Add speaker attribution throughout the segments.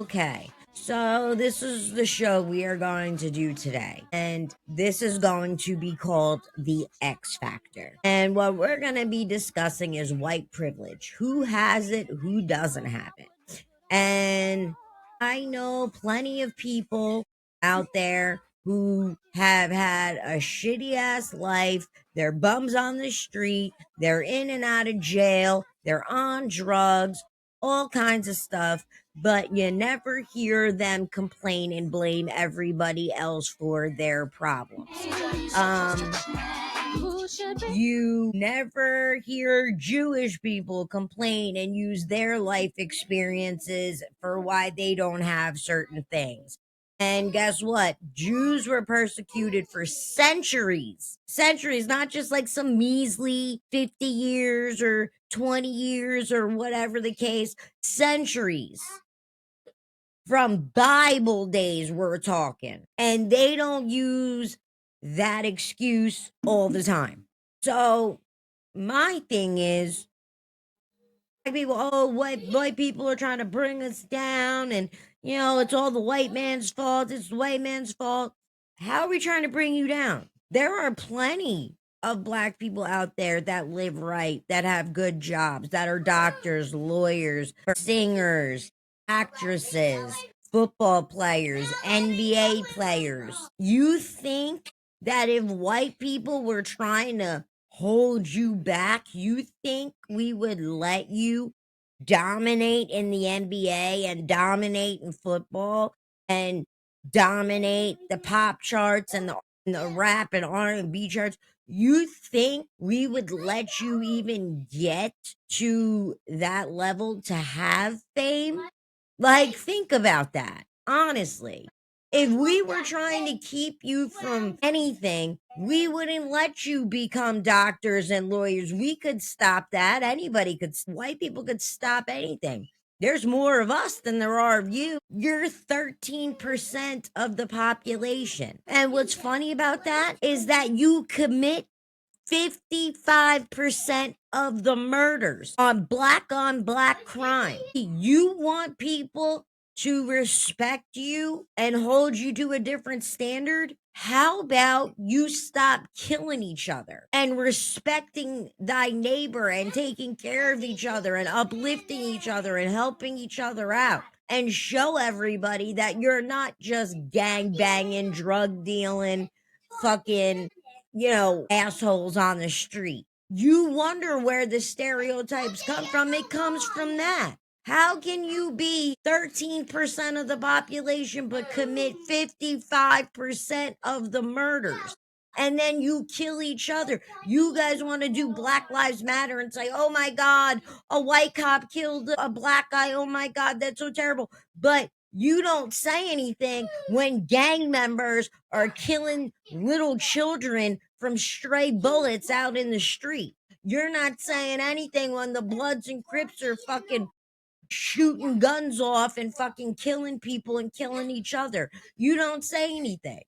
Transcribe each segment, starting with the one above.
Speaker 1: Okay, so this is the show we are going to do today, and this is going to be called The X Factor. And what we're going to be discussing is white privilege. Who has it, who doesn't have it? And I know plenty of people out there who have had a shitty ass life. They're bums on the street, they're in and out of jail, they're on drugs, all kinds of stuff, but you never hear them complain and blame everybody else for their problems. Um, you never hear Jewish people complain and use their life experiences for why they don't have certain things. And guess what? Jews were persecuted for centuries. Centuries, not just like some measly 50 years or 20 years or whatever the case. Centuries. From Bible days, we're talking. And they don't use that excuse all the time. So my thing is, white people, oh, white people are trying to bring us down, and it's all the white man's fault. It's the white man's fault. How are we trying to bring you down? There are plenty of black people out there that live right, that have good jobs, that are doctors, lawyers, singers, actresses, football players, NBA players. You think that if white people were trying to hold you back, you think we would let you dominate in the NBA and dominate in football and dominate the pop charts and the rap and R&B charts? You think we would let you even get to that level to have fame? Like, think about that, honestly. If we were trying to keep you from anything, we wouldn't let you become doctors and lawyers. We could stop that. Anybody could, white people could stop anything. There's more of us than there are of you. You're 13% of the population. And what's funny about that is that you commit 55% of the murders on black crime. You want people to respect you and hold you to a different standard? How about you stop killing each other and respecting thy neighbor and taking care of each other and uplifting each other and helping each other out? And show everybody that you're not just gang banging, drug dealing, fucking assholes on the street. You wonder where the stereotypes come from. It comes from that. How can you be 13% of the population but commit 55% of the murders? And then you kill each other. You guys want to do Black Lives Matter and say, oh my God, a white cop killed a black guy. Oh my God, that's so terrible. But you don't say anything when gang members are killing little children from stray bullets out in the street. You're not saying anything when the Bloods and Crips are fucking shooting guns off and fucking killing people and killing each other. You don't say anything.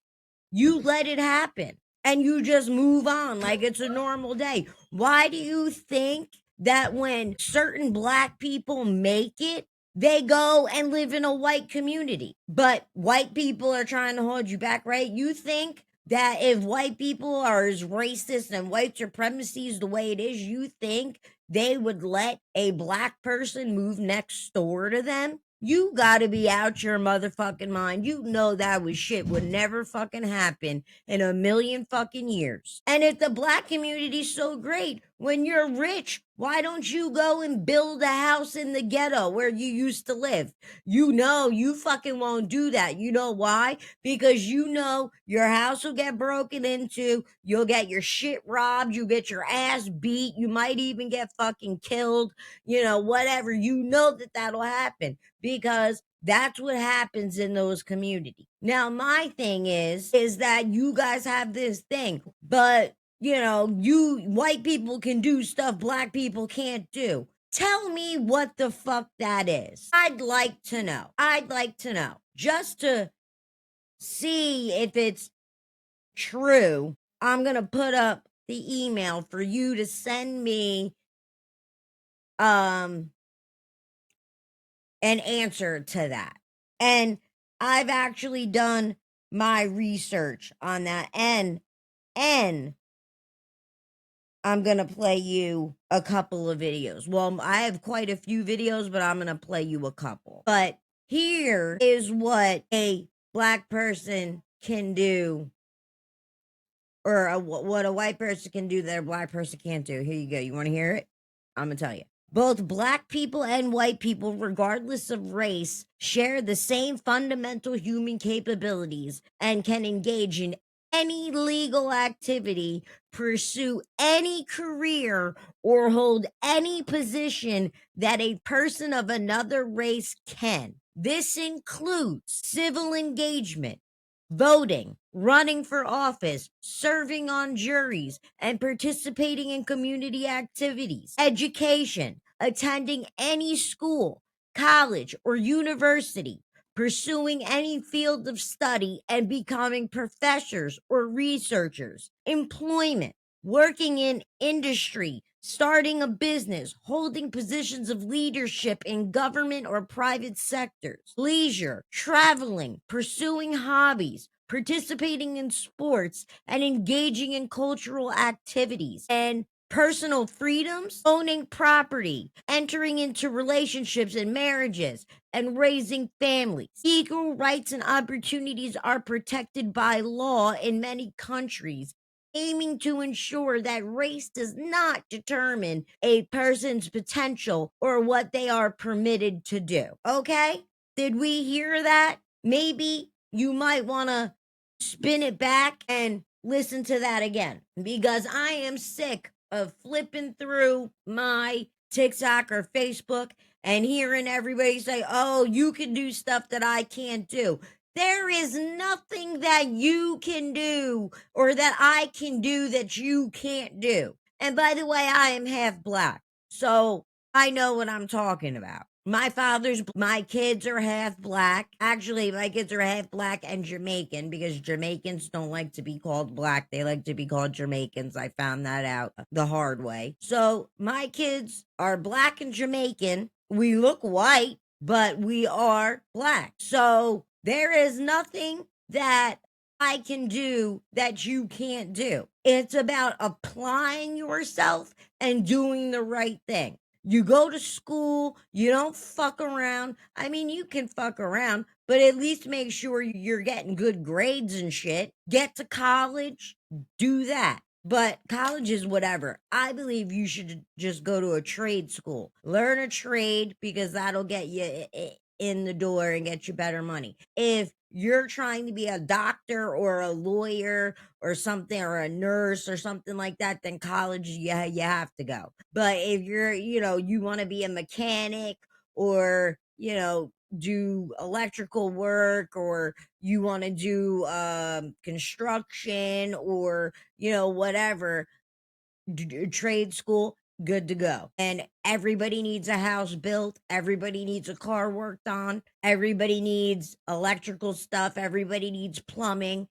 Speaker 1: You let it happen and you just move on like it's a normal day. Why do you think that when certain black people make it, they go and live in a white community, but white people are trying to hold you back, right? You think that if white people are as racist and white supremacy is the way it is, you think they would let a black person move next door to them? You gotta be out your motherfucking mind. You know that was shit would never fucking happen in a million fucking years. And if the black community's so great, when you're rich, why don't you go and build a house in the ghetto where you used to live? You fucking won't do that. You know why? Because your house will get broken into, you'll get your shit robbed, you get your ass beat, you might even get fucking killed, whatever. You know that'll happen because that's what happens in those communities. Now, my thing is that you guys have this thing, but you white people can do stuff black people can't do. Tell me what the fuck that is. I'd like to know. Just to see if it's true. I'm going to put up the email for you to send me an answer to that. And I've actually done my research on that. And I'm going to play you a couple of videos. Well, I have quite a few videos, but I'm going to play you a couple. But here is what a black person can do, or what a white person can do that a black person can't do. Here you go. You want to hear it? I'm going to tell you. Both black people and white people, regardless of race, share the same fundamental human capabilities and can engage in any legal activity, pursue any career, or hold any position that a person of another race can. This includes civil engagement, voting, running for office, serving on juries, and participating in community activities, education, attending any school, college, or university, pursuing any field of study and becoming professors or researchers, employment, working in industry, starting a business, holding positions of leadership in government or private sectors, leisure, traveling, pursuing hobbies, participating in sports, and engaging in cultural activities, and personal freedoms, owning property, entering into relationships and marriages, and raising families. Equal rights and opportunities are protected by law in many countries, aiming to ensure that race does not determine a person's potential or what they are permitted to do. Okay? Did we hear that? Maybe you might want to spin it back and listen to that again, because I am sick of flipping through my TikTok or Facebook and hearing everybody say, oh, you can do stuff that I can't do. There is nothing that you can do or that I can do that you can't do. And by the way, I am half black, so I know what I'm talking about. My kids are half black. Actually, my kids are half black and Jamaican, because Jamaicans don't like to be called black. They like to be called Jamaicans. I found that out the hard way. So my kids are black and Jamaican. We look white, but we are black. So there is nothing that I can do that you can't do. It's about applying yourself and doing the right thing. You go to school, you don't fuck around. I mean, you can fuck around, but at least make sure you're getting good grades and shit. Get to college, do that. But college is whatever. I believe you should just go to a trade school. Learn a trade, because that'll get you in the door and get you better money. If you're trying to be a doctor or a lawyer or something, or a nurse or something like that, then college, yeah, you have to go. But if you're, you want to be a mechanic, or, do electrical work, or you want to do construction, or, whatever, trade school, good to go. And everybody needs a house built. Everybody needs a car worked on. Everybody needs electrical stuff. Everybody needs plumbing,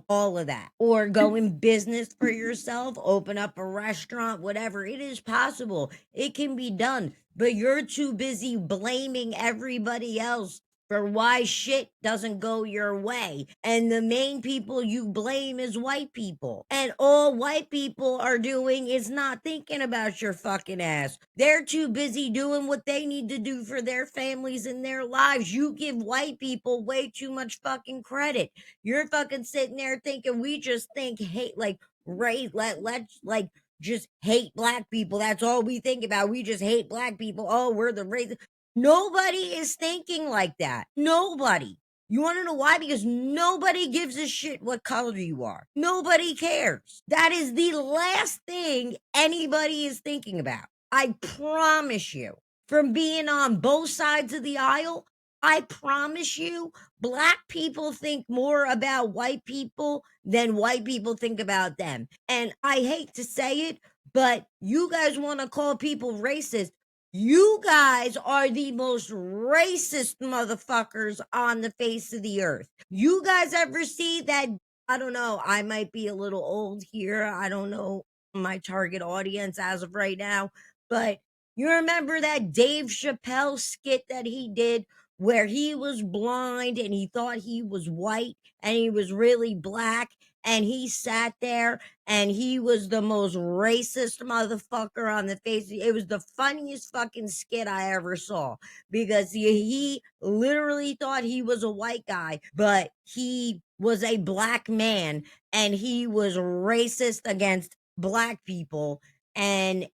Speaker 1: all of that. Or go in business for yourself, open up a restaurant, whatever. It is possible. It can be done. But you're too busy blaming everybody else for why shit doesn't go your way. And the main people you blame is white people. And all white people are doing is not thinking about your fucking ass. They're too busy doing what they need to do for their families and their lives. You give white people way too much fucking credit. You're fucking sitting there thinking we just think hate, like, right, let's like just hate black people. That's all we think about. We just hate black people. Oh, we're the race. Nobody is thinking like that. Nobody. You want to know why? Because nobody gives a shit what color you are. Nobody cares. That is the last thing anybody is thinking about. I promise you. From being on both sides of the aisle, I promise you, black people think more about white people than white people think about them. And I hate to say it, but you guys want to call people racist. You guys are the most racist motherfuckers on the face of the earth. You guys ever see that? I don't know. I might be a little old here. I don't know my target audience as of right now. But you remember that Dave Chappelle skit that he did where he was blind and he thought he was white and he was really black, and he sat there and he was the most racist motherfucker on the face. It was the funniest fucking skit I ever saw, because he literally thought he was a white guy, but he was a black man, and he was racist against black people and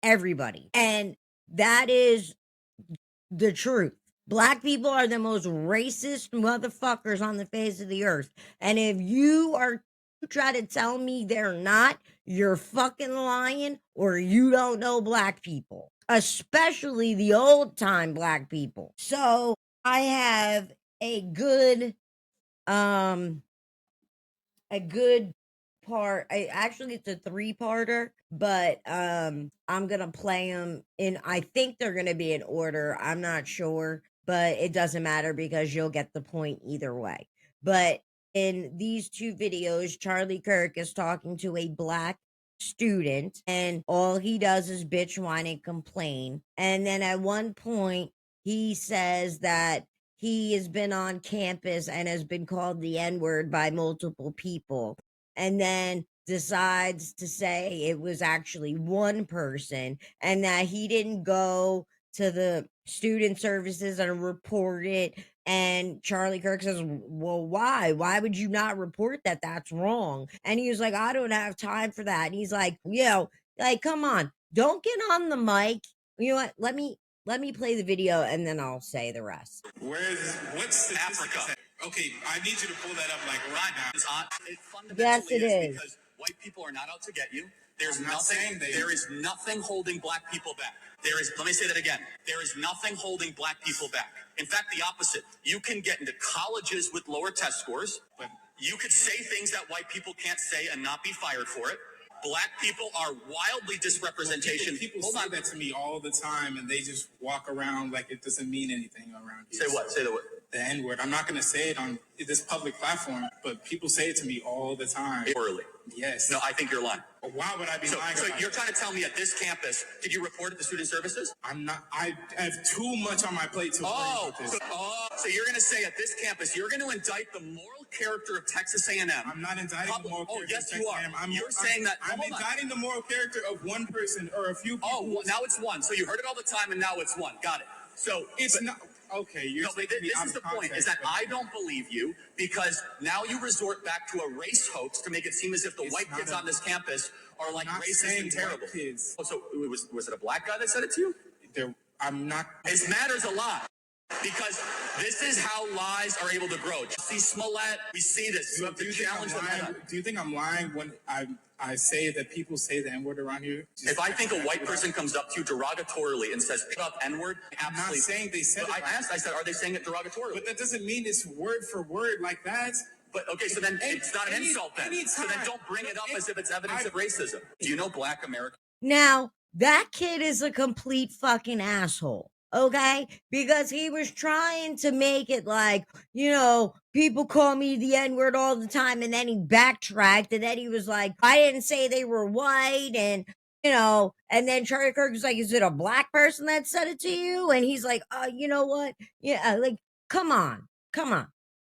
Speaker 1: everybody. And that is the truth. Black people are the most racist motherfuckers on the face of the earth. And if you try to tell me they're not, you're fucking lying, or you don't know black people, especially the old time black people. So I have um a good part. Actually, it's a three-parter, but I'm gonna play them in, I think they're gonna be in order, I'm not sure, but it doesn't matter because you'll get the point either way. But in these two videos, Charlie Kirk is talking to a black student, and all he does is bitch, whine, and complain. And then at one point, he says that he has been on campus and has been called the N-word by multiple people, and then decides to say it was actually one person, and that he didn't go to the student services and report it. And Charlie Kirk says, well, why would you not report that? That's wrong. And he was like, I don't have time for that. And he's like, like, come on, don't get on the mic. You know what, let me play the video and then I'll say the rest.
Speaker 2: What's the Africa? Okay, I need you to pull that up like right now. It
Speaker 1: Yes,
Speaker 2: fundamentally
Speaker 1: it is.
Speaker 2: because white people are not out to get you. There is nothing holding black people back. Let me say that again. There is nothing holding black people back. In fact, the opposite. You can get into colleges with lower test scores, but you could say things that white people can't say and not be fired for it. Black people are wildly disrepresentation.
Speaker 3: People say that to me all the time, and they just walk around like it doesn't mean anything around here.
Speaker 2: Say what? Say the word.
Speaker 3: The N-word. I'm not going to say it on this public platform, but people say it to me all the time.
Speaker 2: Early.
Speaker 3: Yes.
Speaker 2: No, I think you're lying.
Speaker 3: Why would I be lying?
Speaker 2: So you're trying to tell me at this campus, did you report it to student services?
Speaker 3: I'm not. I have too much on my plate to worry about this.
Speaker 2: So you're going to say at this campus, you're going to indict the moral character of Texas A&M.
Speaker 3: I'm not indicting the moral character
Speaker 2: yes,
Speaker 3: of
Speaker 2: you
Speaker 3: Texas
Speaker 2: are.
Speaker 3: A&M.
Speaker 2: You're saying that.
Speaker 3: I'm indicting the moral character of one person or a few people.
Speaker 2: Oh, now it's one. So you heard it all the time, and now it's one. Got it. So
Speaker 3: it's not. Okay, you're
Speaker 2: no, but this is the point, is that I don't believe you, because now you resort back to a race hoax to make it seem as if the white kids on this campus are like racist and terrible.
Speaker 3: Kids.
Speaker 2: Oh, so was it a black guy that said it to you?
Speaker 3: I'm not.
Speaker 2: It matters a lot, because this is how lies are able to grow. See Smollett, we see this. You have to challenge them.
Speaker 3: Do you think I'm lying when I say that people say the N-word around here?
Speaker 2: If I think a white person comes up to you derogatorily and says, pick up N-word,
Speaker 3: I'm not saying they said it.
Speaker 2: I said, are they saying it derogatorily?
Speaker 3: But that doesn't mean it's word for word like that.
Speaker 2: But okay, so then it's not an insult then. So then don't bring it up as if it's evidence of racism. Do you know black Americans?
Speaker 1: Now, that kid is a complete fucking asshole. Okay? Because he was trying to make it like, people call me the N-word all the time, and then he backtracked, and then he was like, I didn't say they were white, and and then Charlie Kirk was like, is it a black person that said it to you? And he's like, you know what? Yeah, like, come on.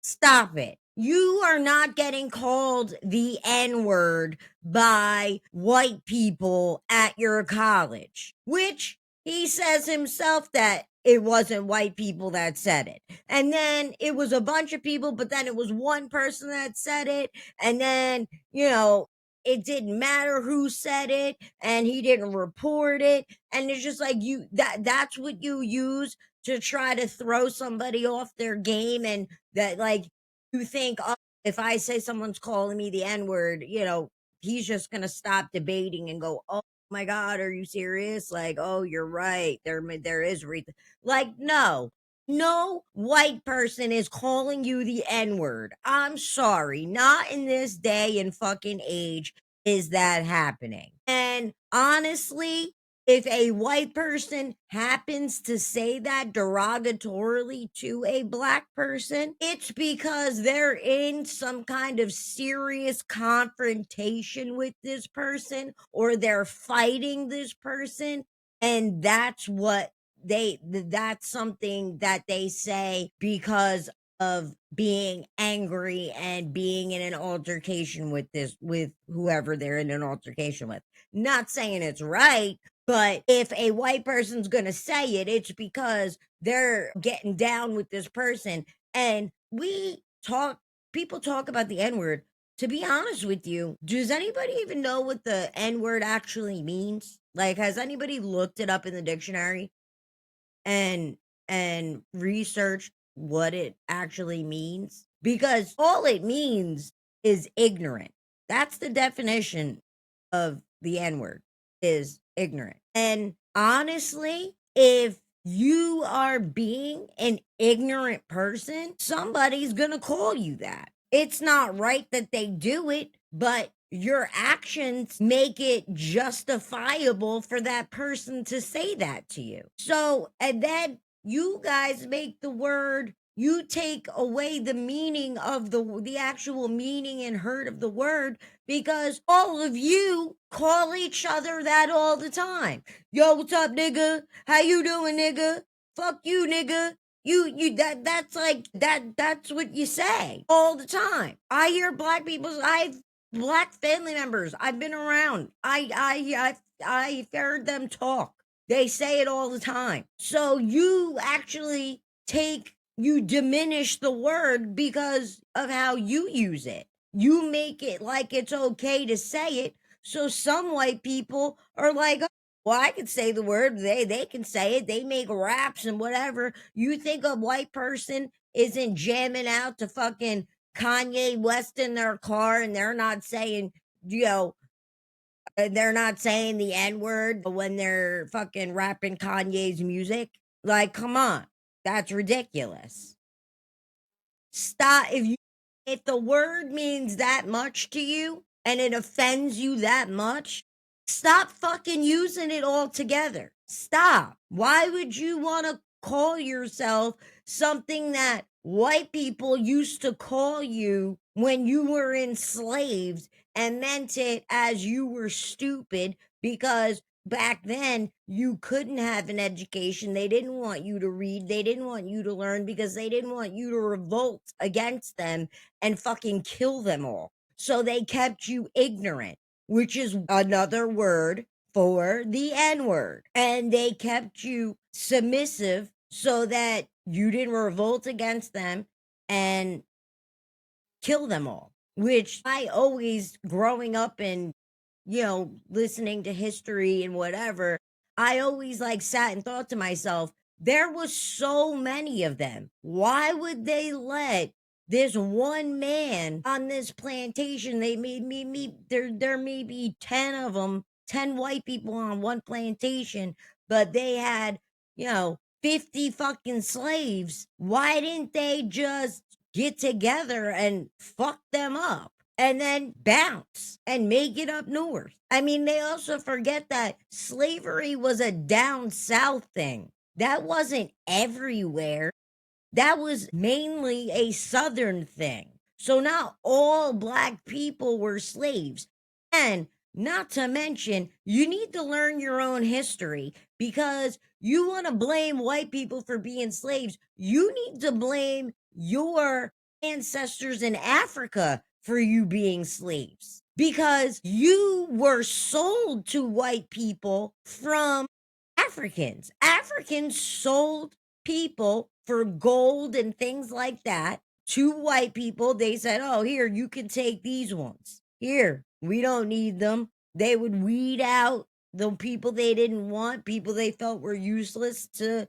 Speaker 1: Stop it. You are not getting called the N-word by white people at your college, which he says himself that it wasn't white people that said it. And then it was a bunch of people, but then it was one person that said it. And then, it didn't matter who said it, and he didn't report it. And it's just like that's what you use to try to throw somebody off their game, and that, like, you think, oh, if I say someone's calling me the N-word, he's just gonna stop debating and go, oh my God, are you serious? Like, oh, you're right. There is like, no white person is calling you the N-word. I'm sorry. Not in this day and fucking age is that happening. And honestly, if a white person happens to say that derogatorily to a black person, it's because they're in some kind of serious confrontation with this person, or they're fighting this person. And that's what that's something that they say because of being angry and being in an altercation with whoever they're in an altercation with. Not saying it's right, but if a white person's going to say it, it's because they're getting down with this person. And people talk about the N-word. To be honest with you, does anybody even know what the N-word actually means? Like, has anybody looked it up in the dictionary and researched what it actually means? Because all it means is ignorant. That's the definition of the N-word, is ignorant. And honestly, if you are being an ignorant person, somebody's gonna call you that. It's not right that they do it, but your actions make it justifiable for that person to say that to you. So, and then you guys make the word, you take away the meaning of the actual meaning and hurt of the word, because all of you call each other that all the time. Yo, what's up, nigga? How you doing, nigga? Fuck you, nigga. That's like that's what you say all the time. I hear black people's I've black family members. I've been around. I've heard them talk. They say it all the time. So you actually you diminish the word because of how you use it. You make it like it's okay to say it. So some white people are like, "Oh, well, I can say the word. They can say it. They make raps and whatever." You think a white person isn't jamming out to fucking Kanye West in their car and they're not saying, you know, they're not saying the N word when they're fucking rapping Kanye's music? Like, come on. That's ridiculous. Stop. If the word means that much to you and it offends you that much, stop fucking using it altogether. Stop. Why would you want to call yourself something that white people used to call you when you were enslaved and meant it as you were stupid because back then you couldn't have an education. They didn't want you to read. They didn't want you to learn because they didn't want you to revolt against them and fucking kill them all. So they kept you ignorant, which is another word for the N word. And they kept you submissive so that you didn't revolt against them and kill them all. Which I always, growing up and, listening to history and whatever, I always like sat and thought to myself, there was so many of them. Why would they let this one man on this plantation? They made me meet there may be 10 of them, 10 white people on one plantation, but they had, 50 fucking slaves. Why didn't they just get together and fuck them up and then bounce and make it up north? I mean, they also forget that slavery was a down south thing. That wasn't everywhere. That was mainly a southern thing. So not all black people were slaves. And not to mention, you need to learn your own history because you want to blame white people for being slaves. You need to blame your ancestors in Africa for you being slaves because you were sold to white people from Africans. Africans sold people for gold and things like that to white people. They said, "Oh, here, you can take these ones. Here, we don't need them." They would weed out the people they didn't want, people they felt were useless to,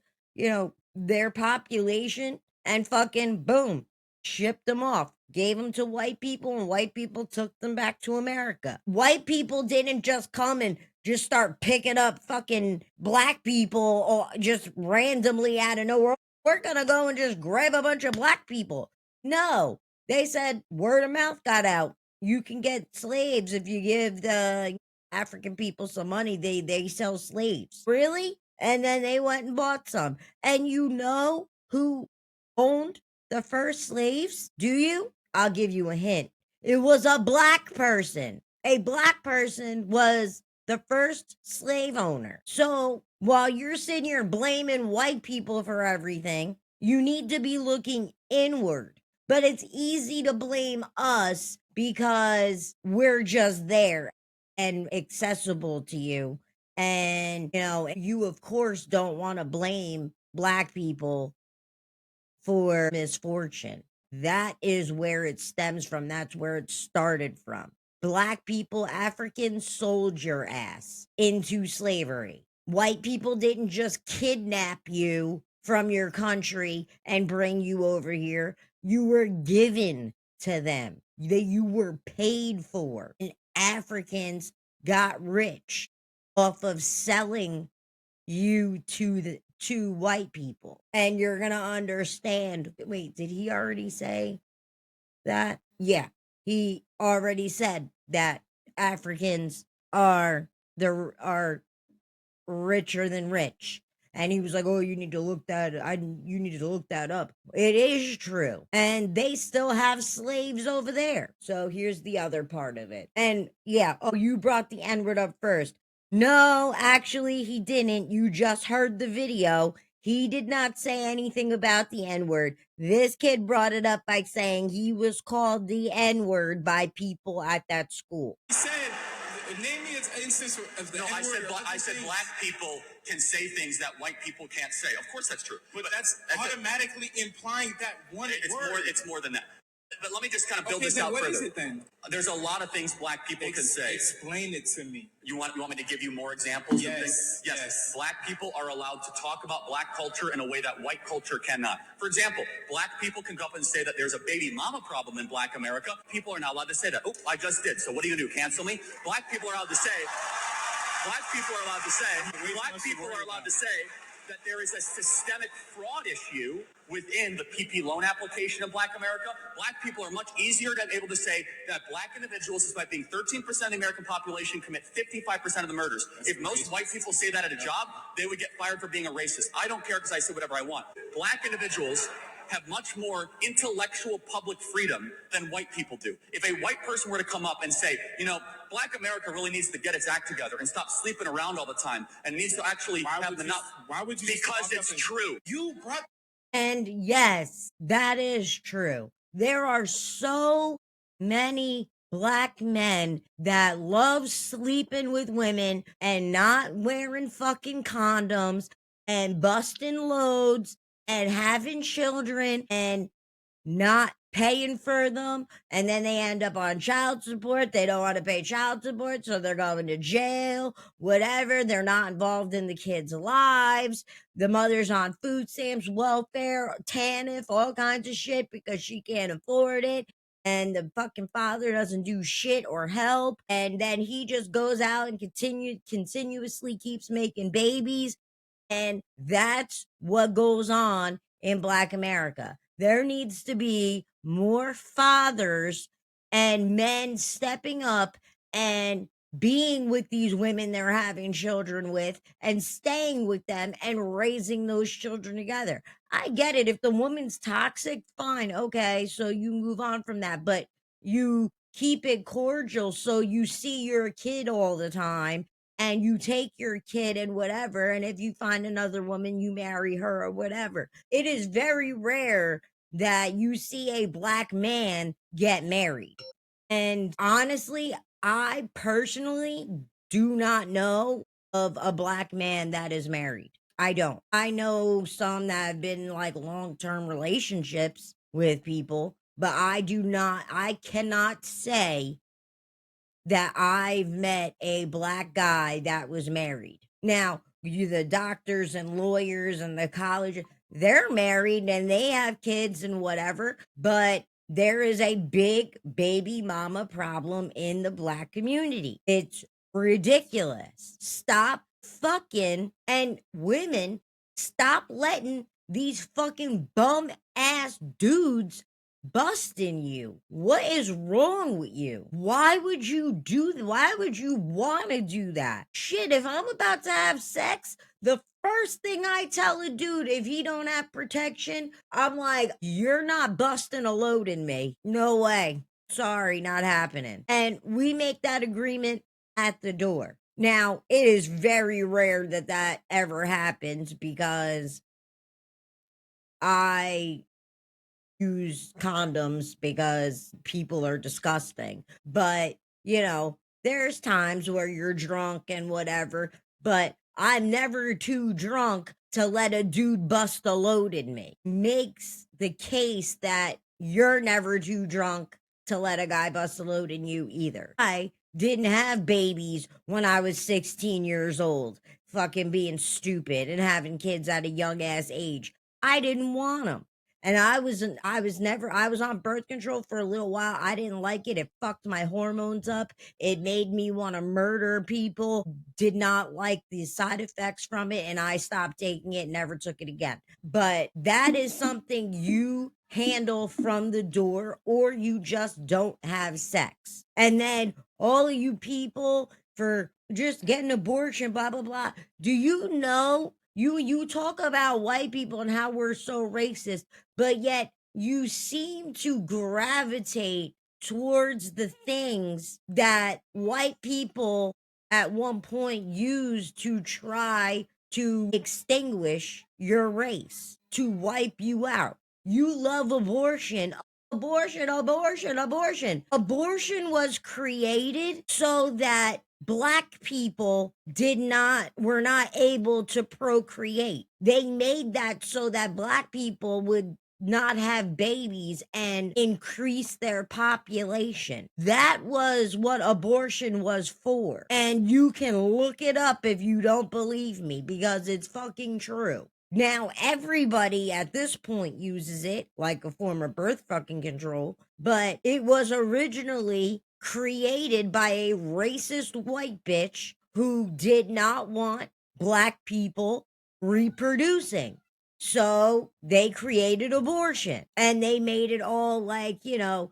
Speaker 1: their population, and fucking boom, shipped them off. Gave them to white people, and white people took them back to America. White people didn't just come and just start picking up fucking black people or just randomly out of nowhere. We're gonna go and just grab a bunch of black people. No, they said word of mouth got out. You can get slaves if you give the African people some money. They sell slaves. Really? And then they went and bought some. And you know who owned the first slaves? Do you? I'll give you a hint. It was a black person. A black person was the first slave owner. So While you're sitting here blaming white people for everything, you need to be looking inward. But it's easy to blame us because we're just there and accessible to you. And, you, of course, don't want to blame Black people for misfortune. That is where it stems from. That's where it started from. Black people, Africans sold your ass into slavery. White people didn't just kidnap you from your country and bring you over here. You were given to them. You were paid for. And Africans got rich off of selling you to white people, and you're gonna understand. Wait, did he already say that? Yeah, he already said that Africans are richer than rich. And he was like, "Oh, you need to look that. You need to look that up." It is true, and they still have slaves over there. So here's the other part of it. And yeah, oh, you brought the N-word up first. No, actually, he didn't. You just heard the video. He did not say anything about the N-word. This kid brought it up by saying he was called the N-word by people at that school.
Speaker 3: He said, name me an instance of the
Speaker 2: No, I
Speaker 3: N-word or
Speaker 2: I said
Speaker 3: things.
Speaker 2: black people can say things that white people can't say. Of course, that's true.
Speaker 3: But that's automatically implying that one word.
Speaker 2: It's more than that. But let me just kind of build
Speaker 3: Okay,
Speaker 2: this
Speaker 3: then
Speaker 2: out
Speaker 3: what
Speaker 2: further.
Speaker 3: is it then?
Speaker 2: There's a lot of things black people can say.
Speaker 3: Explain it to me.
Speaker 2: You want me to give you more examples of
Speaker 3: Yes,
Speaker 2: things?
Speaker 3: yes.
Speaker 2: Black people are allowed to talk about black culture in a way that white culture cannot. For example, black people can go up and say that there's a baby mama problem in black America. People are not allowed to say that. Oh, I just did. So what are you gonna do? Cancel me? Black people are allowed to say black people are allowed to say that there is a systemic fraud issue within the PP loan application of Black America. Black people are much easier to be able to say that black individuals, despite being 13% of the American population, commit 55% of the murders. If most white people say that at a job, they would get fired for being a racist. I don't care because I say whatever I want. Black individuals have much more intellectual public freedom than white people do. If a white person were to come up and say, black America really needs to get its act together and stop sleeping around all the time and needs to actually have the
Speaker 3: Why would you?
Speaker 2: because it's true.
Speaker 3: You brought.
Speaker 1: And yes, that is true. There are so many Black men that love sleeping with women and not wearing fucking condoms and busting loads and having children and not paying for them, and then they end up on child support. They don't want to pay child support, so they're going to jail, whatever. They're not involved in the kids' lives. The mother's on food stamps, welfare, TANF, all kinds of shit because she can't afford it. And the fucking father doesn't do shit or help. And then he just goes out and continuously keeps making babies. And that's what goes on in Black America. There needs to be more fathers and men stepping up and being with these women they're having children with and staying with them and raising those children together. I get it. If the woman's toxic, fine. Okay. So you move on from that, but you keep it cordial so you see your kid all the time and you take your kid and whatever. And if you find another woman, you marry her or whatever. It is very rare that you see a Black man get married. And honestly, I personally do not know of a Black man that is married. I don't. I know some that have been in like long-term relationships with people, but I cannot say that I've met a Black guy that was married. Now, the doctors and lawyers and the college, they're married and they have kids and whatever, but there is a big baby mama problem in the Black community. It's ridiculous. Stop fucking, and women, stop letting these fucking bum ass dudes busting you. What is wrong with you? Why would you why would you want to do that? Shit, if I'm about to have sex, the first thing I tell a dude, if he don't have protection, I'm like, you're not busting a load in me. No way. Sorry, not happening. And we make that agreement at the door. Now, it is very rare that that ever happens because I use condoms because people are disgusting. But, there's times where you're drunk and whatever, but I'm never too drunk to let a dude bust a load in me. Makes the case that you're never too drunk to let a guy bust a load in you either. I didn't have babies when I was 16 years old, fucking being stupid and having kids at a young ass age. I didn't want them. And I was on birth control for a little while. I didn't like it. It fucked my hormones up. It made me want to murder people. Did not like the side effects from it. And I stopped taking it, never took it again. But that is something you handle from the door, or you just don't have sex. And then all of you people for just getting abortion, blah, blah, blah. Do you know? You talk about white people and how we're so racist, but yet you seem to gravitate towards the things that white people at one point used to try to extinguish your race, to wipe you out. You love abortion. Abortion, abortion, abortion. Abortion was created so that black people were not able to procreate. They made that so that black people would not have babies and increase their population. That was what abortion was for. And you can look it up if you don't believe me, because it's fucking true. Now, everybody at this point uses it like a form of birth fucking control, but it was originally created by a racist white bitch who did not want black people reproducing. So they created abortion and they made it all like,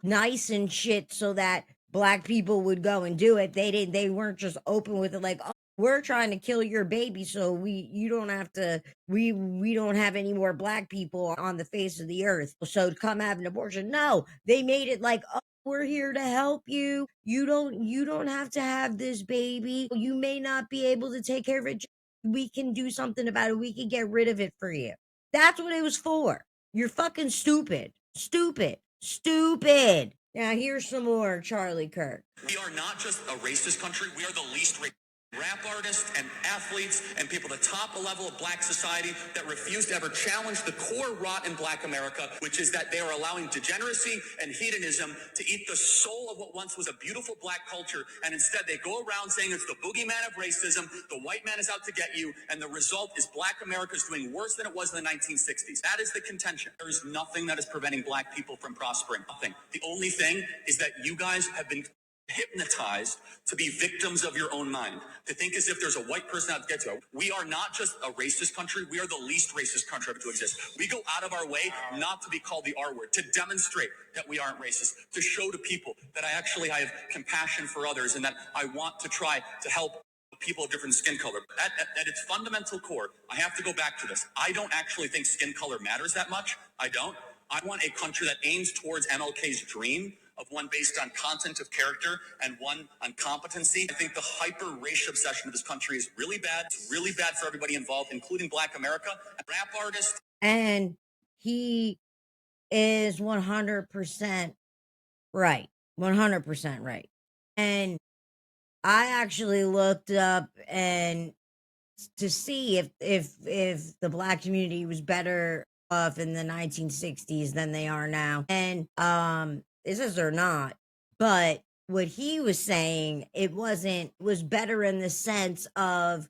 Speaker 1: nice and shit so that black people would go and do it. They weren't just open with it like, oh, we're trying to kill your baby so you don't have to, we don't have any more black people on the face of the earth. So come have an abortion. No, they made it like, oh, we're here to help you. You don't have to have this baby. You may not be able to take care of it. We can do something about it. We can get rid of it for you. That's what it was for. You're fucking stupid. Stupid. Stupid. Now here's some more Charlie Kirk.
Speaker 2: We are not just a racist country, we are the least racist. Rap artists and athletes and people at the top level of black society that refuse to ever challenge the core rot in black America, which is that they are allowing degeneracy and hedonism to eat the soul of what once was a beautiful black culture. And instead they go around saying it's the boogeyman of racism, the white man is out to get you, and the result is black America is doing worse than it was in the 1960s. That is the contention. There is nothing that is preventing black people from prospering. Nothing. The only thing is that you guys have been hypnotized to be victims of your own mind, to think as if there's a white person out to get to it. We are not just a racist country, we are the least racist country ever to exist. We go out of our way not to be called the R word, to demonstrate that we aren't racist, to show to people that I have compassion for others and that I want to try to help people of different skin color. At its fundamental core, I have to go back to this. I don't actually think skin color matters that much. I don't. I want a country that aims towards MLK's dream of one based on content of character and one on competency. I think the hyper racial obsession of this country is really bad. It's really bad for everybody involved, including black America. Rap artists.
Speaker 1: And he is 100% right. 100% right. And I actually looked up and to see if the black community was better off in the 1960s than they are now. And it says they're not. But what he was saying, was better in the sense of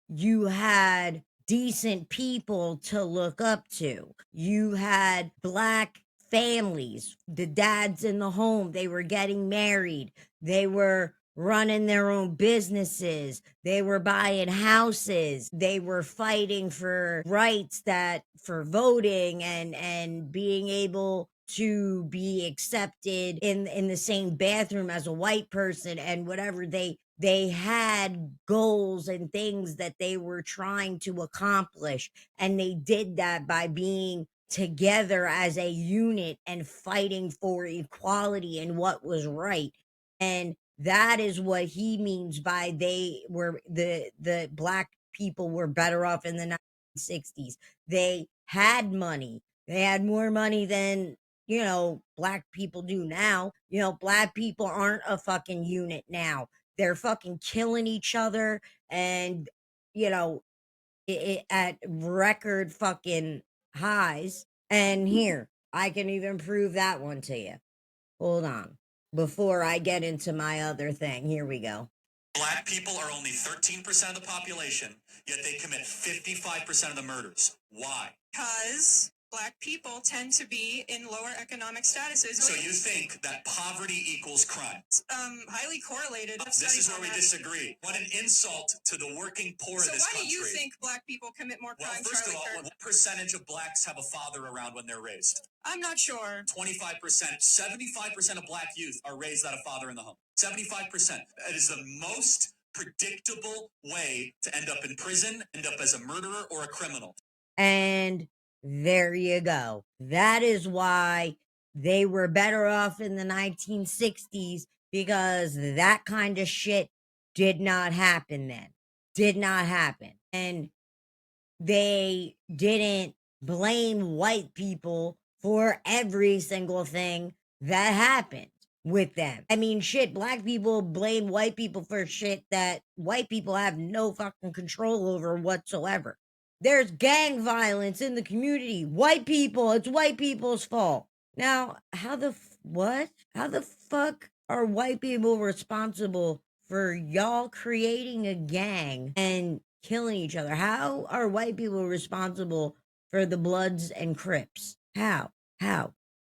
Speaker 1: you had decent people to look up to. You had black families, the dads in the home, they were getting married, they were running their own businesses, they were buying houses, they were fighting for rights, that for voting and being able to be accepted in the same bathroom as a white person and whatever. They had goals and things that they were trying to accomplish, and they did that by being together as a unit and fighting for equality and what was right. And That is what he means by they were the black people were better off in the 1960s. They had money. They had more money than, black people do now. Black people aren't a fucking unit now. They're fucking killing each other and, you know, at record fucking highs. And here, I can even prove that one to you. Hold on. Before I get into my other thing, here we go.
Speaker 2: Black people are only 13% of the population, yet they commit 55% of the murders. Why?
Speaker 4: Because Black people tend to be in lower economic statuses.
Speaker 2: So you think that poverty equals crime?
Speaker 4: Highly correlated.
Speaker 2: This is where we disagree. What an insult to the working poor of this country.
Speaker 4: So why do you think Black people commit more crime,
Speaker 2: First
Speaker 4: Charlie
Speaker 2: of all,
Speaker 4: Kirk?
Speaker 2: what percentage of blacks have a father around when they're raised?
Speaker 4: I'm not sure.
Speaker 2: 25%. 75% of black youth are raised without a father in the home. 75%. It is the most predictable way to end up in prison, end up as a murderer or a criminal.
Speaker 1: And there you go. That is why they were better off in the 1960s, because that kind of shit did not happen then. Did not happen. And they didn't blame white people for every single thing that happened with them. I mean, shit, black people blame white people for shit that white people have no fucking control over whatsoever. There's gang violence in the community. White people, it's white people's fault. Now, what? How the fuck are white people responsible for y'all creating a gang and killing each other? How are white people responsible for the Bloods and Crips? How? I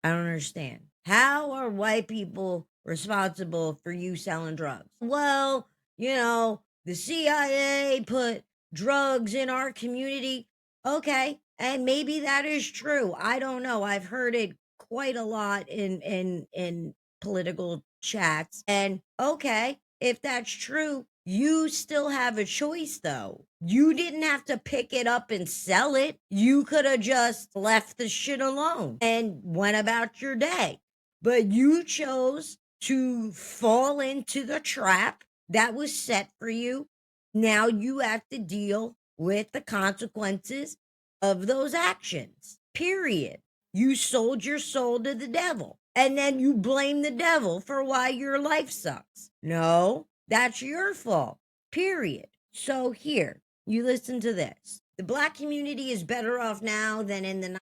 Speaker 1: don't understand. How are white people responsible for you selling drugs? Well, the CIA put drugs in our community. Okay, and maybe that is true. I don't know. I've heard it quite a lot in political chats. And okay, if that's true, you still have a choice though. You didn't have to pick it up and sell it. You could have just left the shit alone and went about your day. But you chose to fall into the trap that was set for you. Now you have to deal with the consequences of those actions. Period. You sold your soul to the devil. And then you blame the devil for why your life sucks. No, that's your fault. Period. So here, you listen to this. The black community is better off now than in the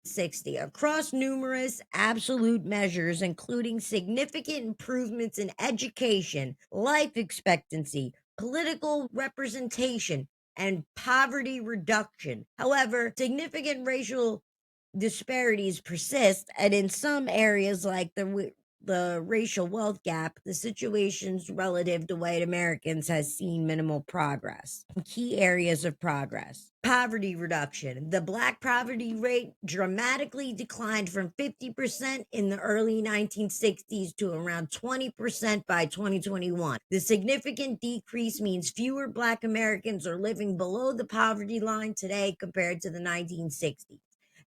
Speaker 1: 1960s across numerous absolute measures, including significant improvements in education, life expectancy, political representation, and poverty reduction. However, significant racial disparities persist, and in some areas like the racial wealth gap, the situations relative to white Americans has seen minimal progress. Key areas of progress: poverty reduction. The black poverty rate dramatically declined from 50% in the early 1960s to around 20% by 2021. The significant decrease means fewer black Americans are living below the poverty line today compared to the 1960s.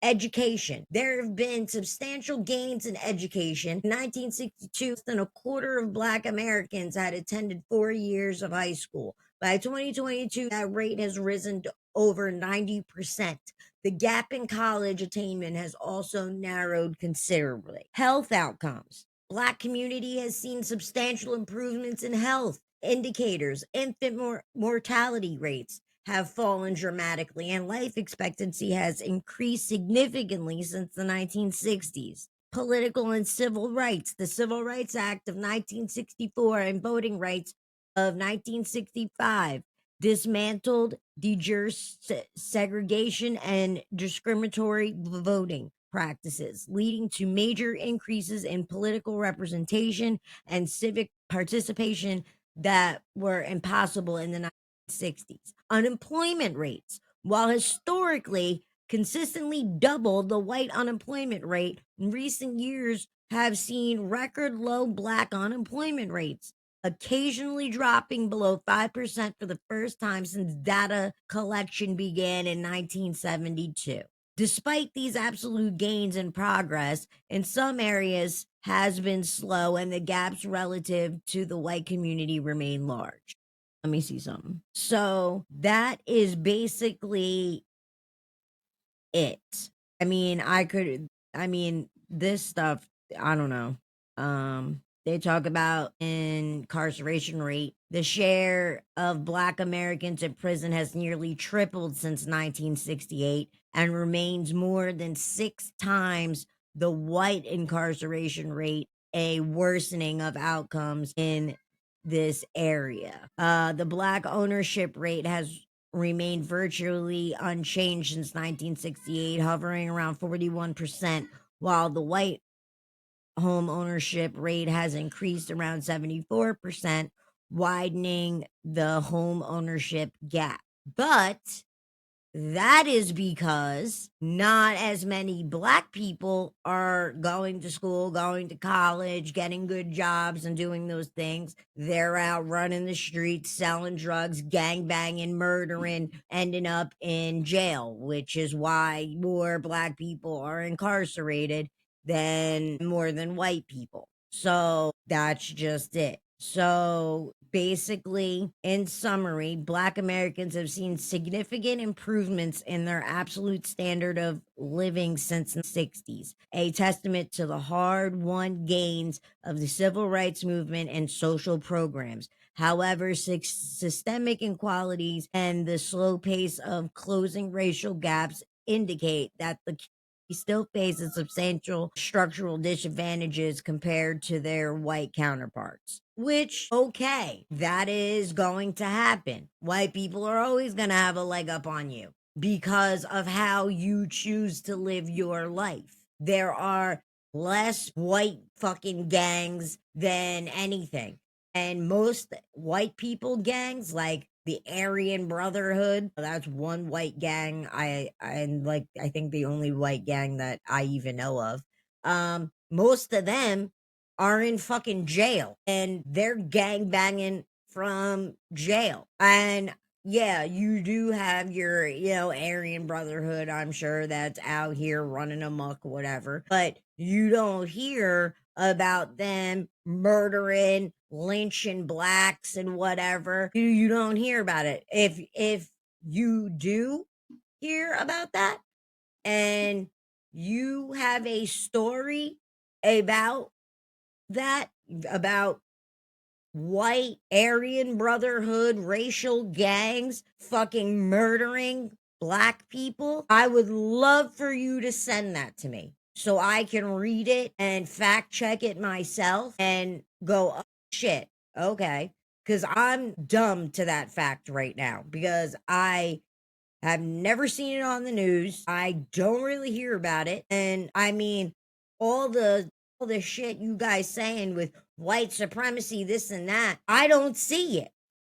Speaker 1: Education. There have been substantial gains in education. In 1962, less than a quarter of black Americans had attended 4 years of high school. By 2022, that rate has risen to over 90%. The gap in college attainment has also narrowed considerably. Health outcomes. Black community has seen substantial improvements in health indicators. Infant mortality rates have fallen dramatically, and life expectancy has increased significantly since the 1960s. Political and civil rights. The Civil Rights Act of 1964 and voting rights of 1965 dismantled de jure segregation and discriminatory voting practices, leading to major increases in political representation and civic participation that were impossible in the 1960s. Unemployment rates, while historically consistently double the white unemployment rate, in recent years have seen record low black unemployment rates, occasionally dropping below 5% for the first time since data collection began in 1972. despite these absolute gains in progress, in some areas has been slow and the gaps relative to the white community remain large. Let me see something. So that is basically it. This stuff, I don't know. They talk about incarceration rate. The share of Black Americans in prison has nearly tripled since 1968 and remains more than 6 times the white incarceration rate, a worsening of outcomes in this area. The Black ownership rate has remained virtually unchanged since 1968, hovering around 41%, while the white home ownership rate has increased around 74%, widening the home ownership gap. But that is because not as many Black people are going to school, going to college, getting good jobs, and doing those things. They're out running the streets, selling drugs, gangbanging, murdering, ending up in jail, which is why more Black people are incarcerated than more than white people. So that's just it. So basically, in summary, Black Americans have seen significant improvements in their absolute standard of living since the 60s, a testament to the hard won gains of the civil rights movement and social programs. However, systemic inequalities and the slow pace of closing racial gaps indicate that the still faces substantial structural disadvantages compared to their white counterparts. Which, okay, that is going to happen. White people are always going to have a leg up on you because of how you choose to live your life. There are less white fucking gangs than anything. And most white people gangs, like the Aryan Brotherhood, that's one white gang. I think the only white gang that I even know of. Most of them are in fucking jail and they're gang banging from jail. And yeah, you do have your, Aryan Brotherhood, I'm sure, that's out here running amok, whatever. But you don't hear about them murdering, lynching Blacks and whatever. You don't hear about it. If you do hear about that and you have a story about that, about white Aryan Brotherhood racial gangs fucking murdering Black people, I would love for you to send that to me so I can read it and fact check it myself and go, oh, shit, okay. Because I'm dumb to that fact right now because I have never seen it on the news. I don't really hear about it. And I mean, all the shit you guys saying with white supremacy, this and that, I don't see it.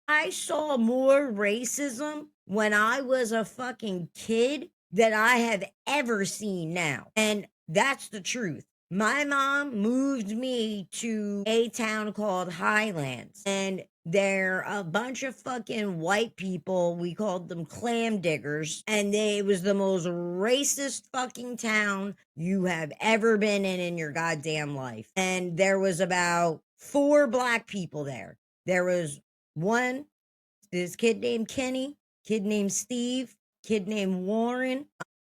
Speaker 1: I saw more racism when I was a fucking kid than I have ever seen now. And that's the truth. My mom moved me to a town called Highlands, and they're a bunch of fucking white people. We called them clam diggers, and it was the most racist fucking town you have ever been in your goddamn life. And there was about 4 Black people there. There was one, this kid named Kenny, kid named Steve, kid named Warren,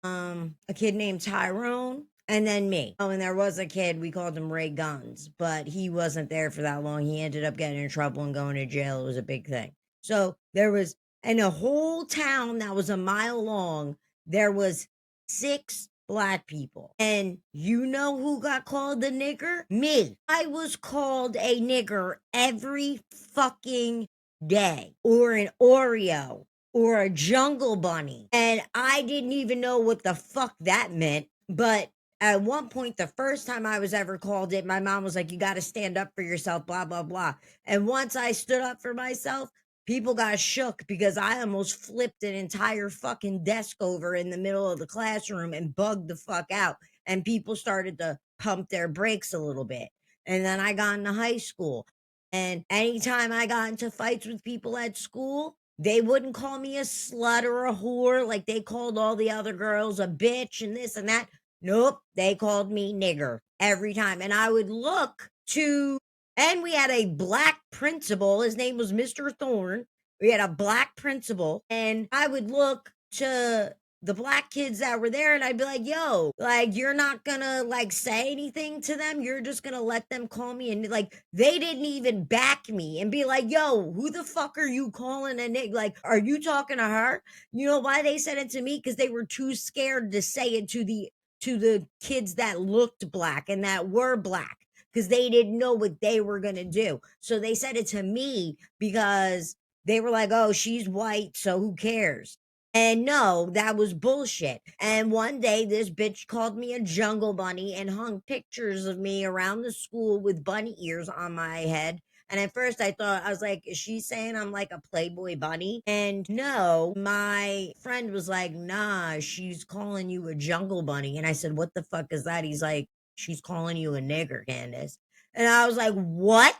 Speaker 1: a kid named Tyrone, and then me. Oh, and there was a kid, we called him Ray Guns, but he wasn't there for that long. He ended up getting in trouble and going to jail. It was a big thing. So there was, in a whole town that was a mile long, there was 6 Black people. And you know who got called the nigger? Me. I was called a nigger every fucking day, or an Oreo, or a jungle bunny. And I didn't even know what the fuck that meant. But at one point, the first time I was ever called it, my mom was like, you got to stand up for yourself, blah, blah, blah. And once I stood up for myself, people got shook because I almost flipped an entire fucking desk over in the middle of the classroom and bugged the fuck out. And people started to pump their brakes a little bit. And then I got into high school. And anytime I got into fights with people at school, They wouldn't call me a slut or a whore like they called all the other girls a bitch and this and that. Nope, they called me nigger every time. And I would look to, and we had a black principal. His name was Mr. Thorne. We had a black principal, and I would look to the black kids that were there and I'd be like, yo, like, you're not gonna like say anything to them. You're just gonna let them call me. And like, they didn't even back me and be like, yo, who the fuck are you calling a nigga? Like, are you talking to her? You know why they said it to me? Because they were too scared to say it to the kids that looked black and that were black, because they didn't know what they were gonna do. So they said it to me because they were like, oh, she's white, so who cares? And no, that was bullshit. And one day, this bitch called me a jungle bunny and hung pictures of me around the school with bunny ears on my head. And at first, I was like, is she saying I'm like a Playboy bunny? And no, my friend was like, nah, she's calling you a jungle bunny. And I said, what the fuck is that? He's like, she's calling you a nigger, Candace. And I was like, what?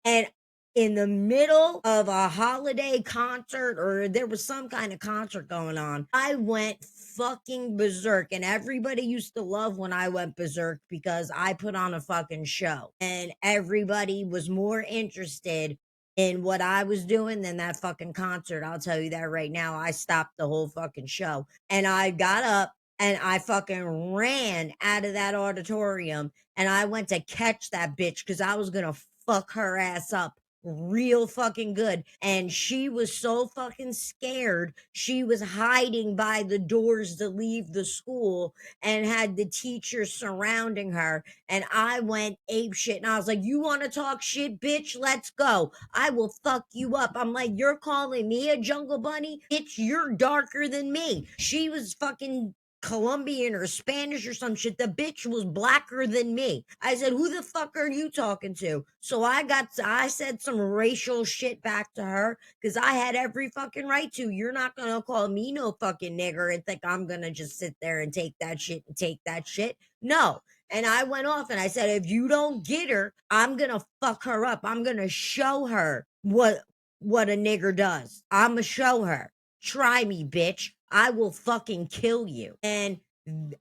Speaker 1: And in the middle of a holiday concert, or there was some kind of concert going on, I went fucking berserk. And everybody used to love when I went berserk because I put on a fucking show. And everybody was more interested in what I was doing than that fucking concert. I'll tell you that right now. I stopped the whole fucking show. And I got up and I fucking ran out of that auditorium and I went to catch that bitch because I was gonna fuck her ass up real fucking good. And she was so fucking scared. She was hiding by the doors to leave the school and had the teachers surrounding her. And I went ape shit. And I was like, you want to talk shit, bitch? Let's go. I will fuck you up. I'm like, you're calling me a jungle bunny? Bitch, you're darker than me. She was fucking Colombian or Spanish or some shit. The bitch was blacker than me. I said, who the fuck are you talking to? So I said some racial shit back to her because I had every fucking right to. You're not gonna call me no fucking nigger and think I'm gonna just sit there and take that shit and take that shit. No. And I went off and I said, if you don't get her, I'm gonna fuck her up. I'm gonna show her what a nigger does. I'ma show her. Try me, bitch. I will fucking kill you. And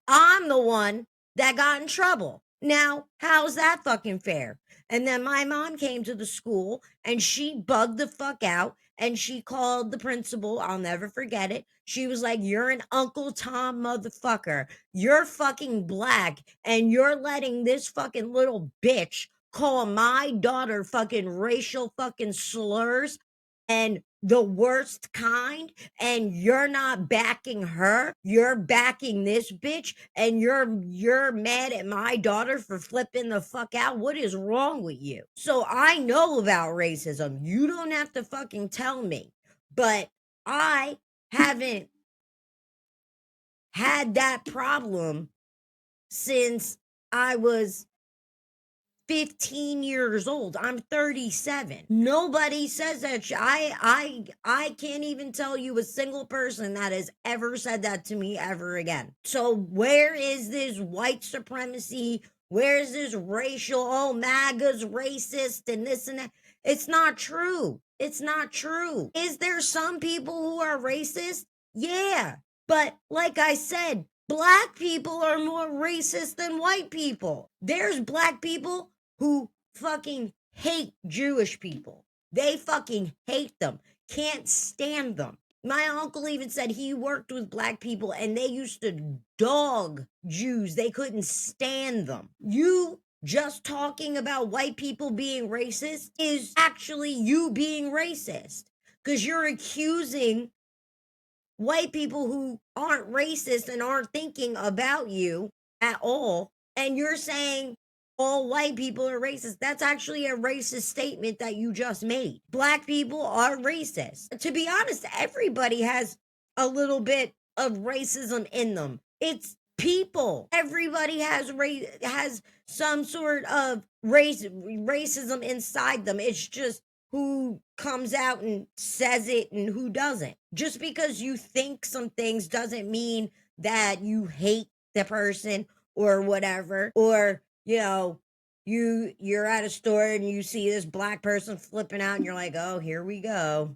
Speaker 1: I'm the one that got in trouble. Now, how's that fucking fair? And then my mom came to the school and she bugged the fuck out and she called the principal. I'll never forget it. She was like, you're an Uncle Tom motherfucker. You're fucking black and you're letting this fucking little bitch call my daughter fucking racial fucking slurs and the worst kind, and you're not backing her. You're backing this bitch, and you're mad at my daughter for flipping the fuck out. What is wrong with you? So I know about racism. You don't have to fucking tell me. But I haven't had that problem since I was 15 years old. I'm 37. Nobody says that. I can't even tell you a single person that has ever said that to me ever again. So where is this white supremacy? Where is this racial, oh, MAGA's racist and this and that? It's not true. It's not true. Is there some people who are racist? Yeah. But like I said, black people are more racist than white people. There's black people who fucking hate Jewish people. They fucking hate them, can't stand them. My uncle even said he worked with black people and they used to dog Jews. They couldn't stand them. You just talking about white people being racist is actually you being racist because you're accusing white people who aren't racist and aren't thinking about you at all. And you're saying all white people are racist. That's actually a racist statement that you just made. Black people are racist. To be honest, everybody has a little bit of racism in them. It's people. Everybody has some sort of racism inside them. It's just who comes out and says it and who doesn't. Just because you think some things doesn't mean that you hate the person or whatever. Or, you're at a store and you see this black person flipping out and you're like, oh, here we go.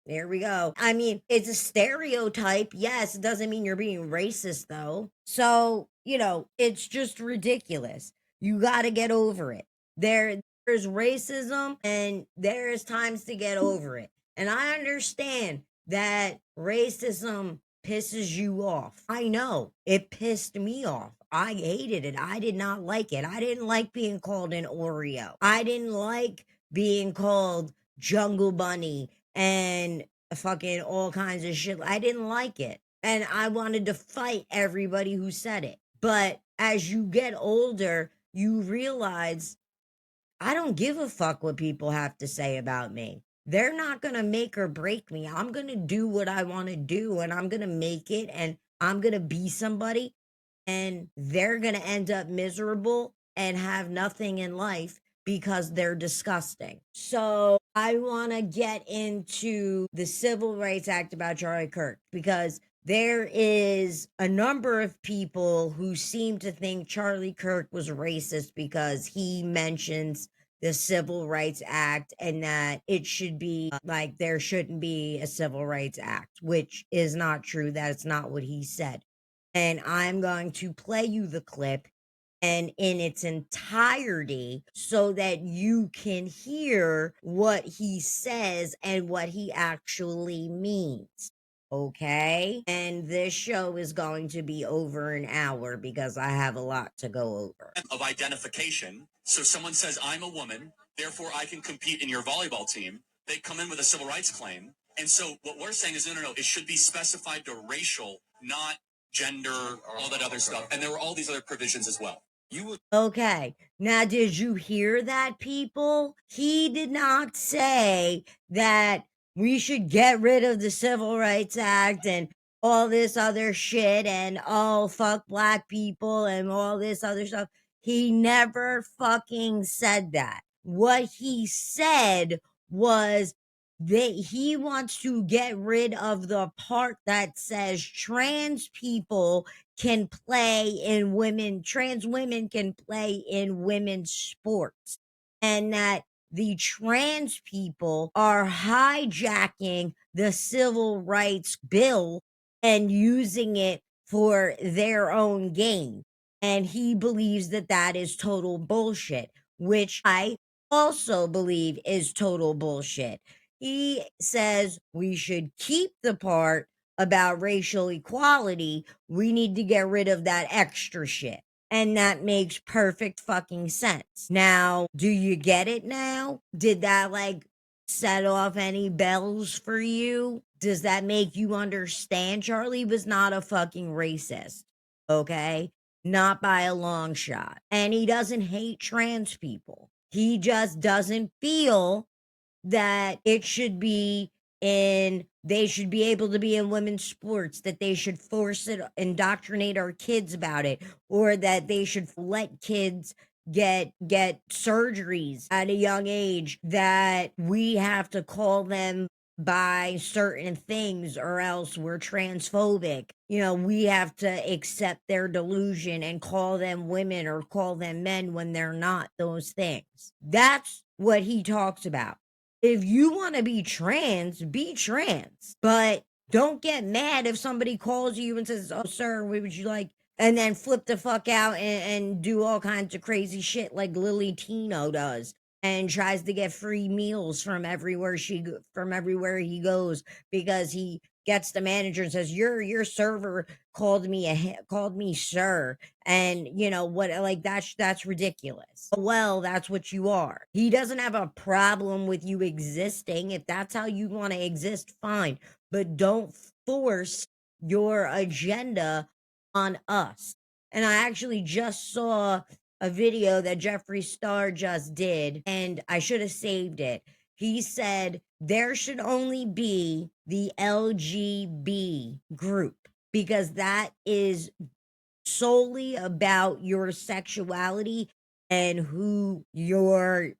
Speaker 1: There we go. I mean, it's a stereotype. Yes, it doesn't mean you're being racist, though. So, it's just ridiculous. You got to get over it. There's racism, and there's times to get over it. And I understand that racism pisses you off. I know it pissed me off. I hated it. I did not like it. I didn't like being called an Oreo. I didn't like being called Jungle Bunny and fucking all kinds of shit. I didn't like it. And I wanted to fight everybody who said it. But as you get older, you realize I don't give a fuck what people have to say about me. They're not going to make or break me. I'm going to do what I want to do, and I'm going to make it, and I'm going to be somebody, and they're going to end up miserable and have nothing in life because they're disgusting. So I want to get into the Civil Rights Act about Charlie Kirk, because there is a number of people who seem to think Charlie Kirk was racist because he mentions the Civil Rights Act and that it should be like there shouldn't be a Civil Rights Act, which is not true. That's not what he said. And I'm going to play you the clip and in its entirety so that you can hear what he says and what he actually means. Okay? And this show is going to be over an hour because I have a lot to go over.
Speaker 2: Of identification. So someone says, I'm a woman, therefore I can compete in your volleyball team. They come in with a civil rights claim. And so what we're saying is, no, it should be specified to racial, not gender, all that other stuff. And there were all these other provisions as well.
Speaker 1: Okay. Now, did you hear that, people? He did not say that we should get rid of the Civil Rights Act and all this other shit and fuck black people and all this other stuff. He never fucking said that. What he said was that he wants to get rid of the part that says trans people can play in trans women can play in women's sports, and that the trans people are hijacking the civil rights bill and using it for their own gain. And he believes that that is total bullshit, which I also believe is total bullshit. He says we should keep the part about racial equality. We need to get rid of that extra shit. And that makes perfect fucking sense. Now, do you get it now? Did that set off any bells for you? Does that make you understand Charlie was not a fucking racist? Okay? Not by a long shot. And he doesn't hate trans people. He just doesn't feel that it should be they should be able to be in women's sports, that they should indoctrinate our kids about it, or that they should let kids get surgeries at a young age, that we have to call them by certain things or else we're transphobic. We have to accept their delusion and call them women or call them men when they're not those things. That's what he talks about. If you want to be trans, but don't get mad if somebody calls you and says, oh, sir, what would you like? And then flip the fuck out and do all kinds of crazy shit like Lily Tino does and tries to get free meals from everywhere he goes because he gets the manager and says, your server called me sir, and what, that's ridiculous. Well, that's what you are. He doesn't have a problem with you existing. If that's how you want to exist, fine, but don't force your agenda on us. And I actually just saw a video that Jeffree Star just did, and I should have saved it. He said there should only be the LGB group because that is solely about your sexuality and who you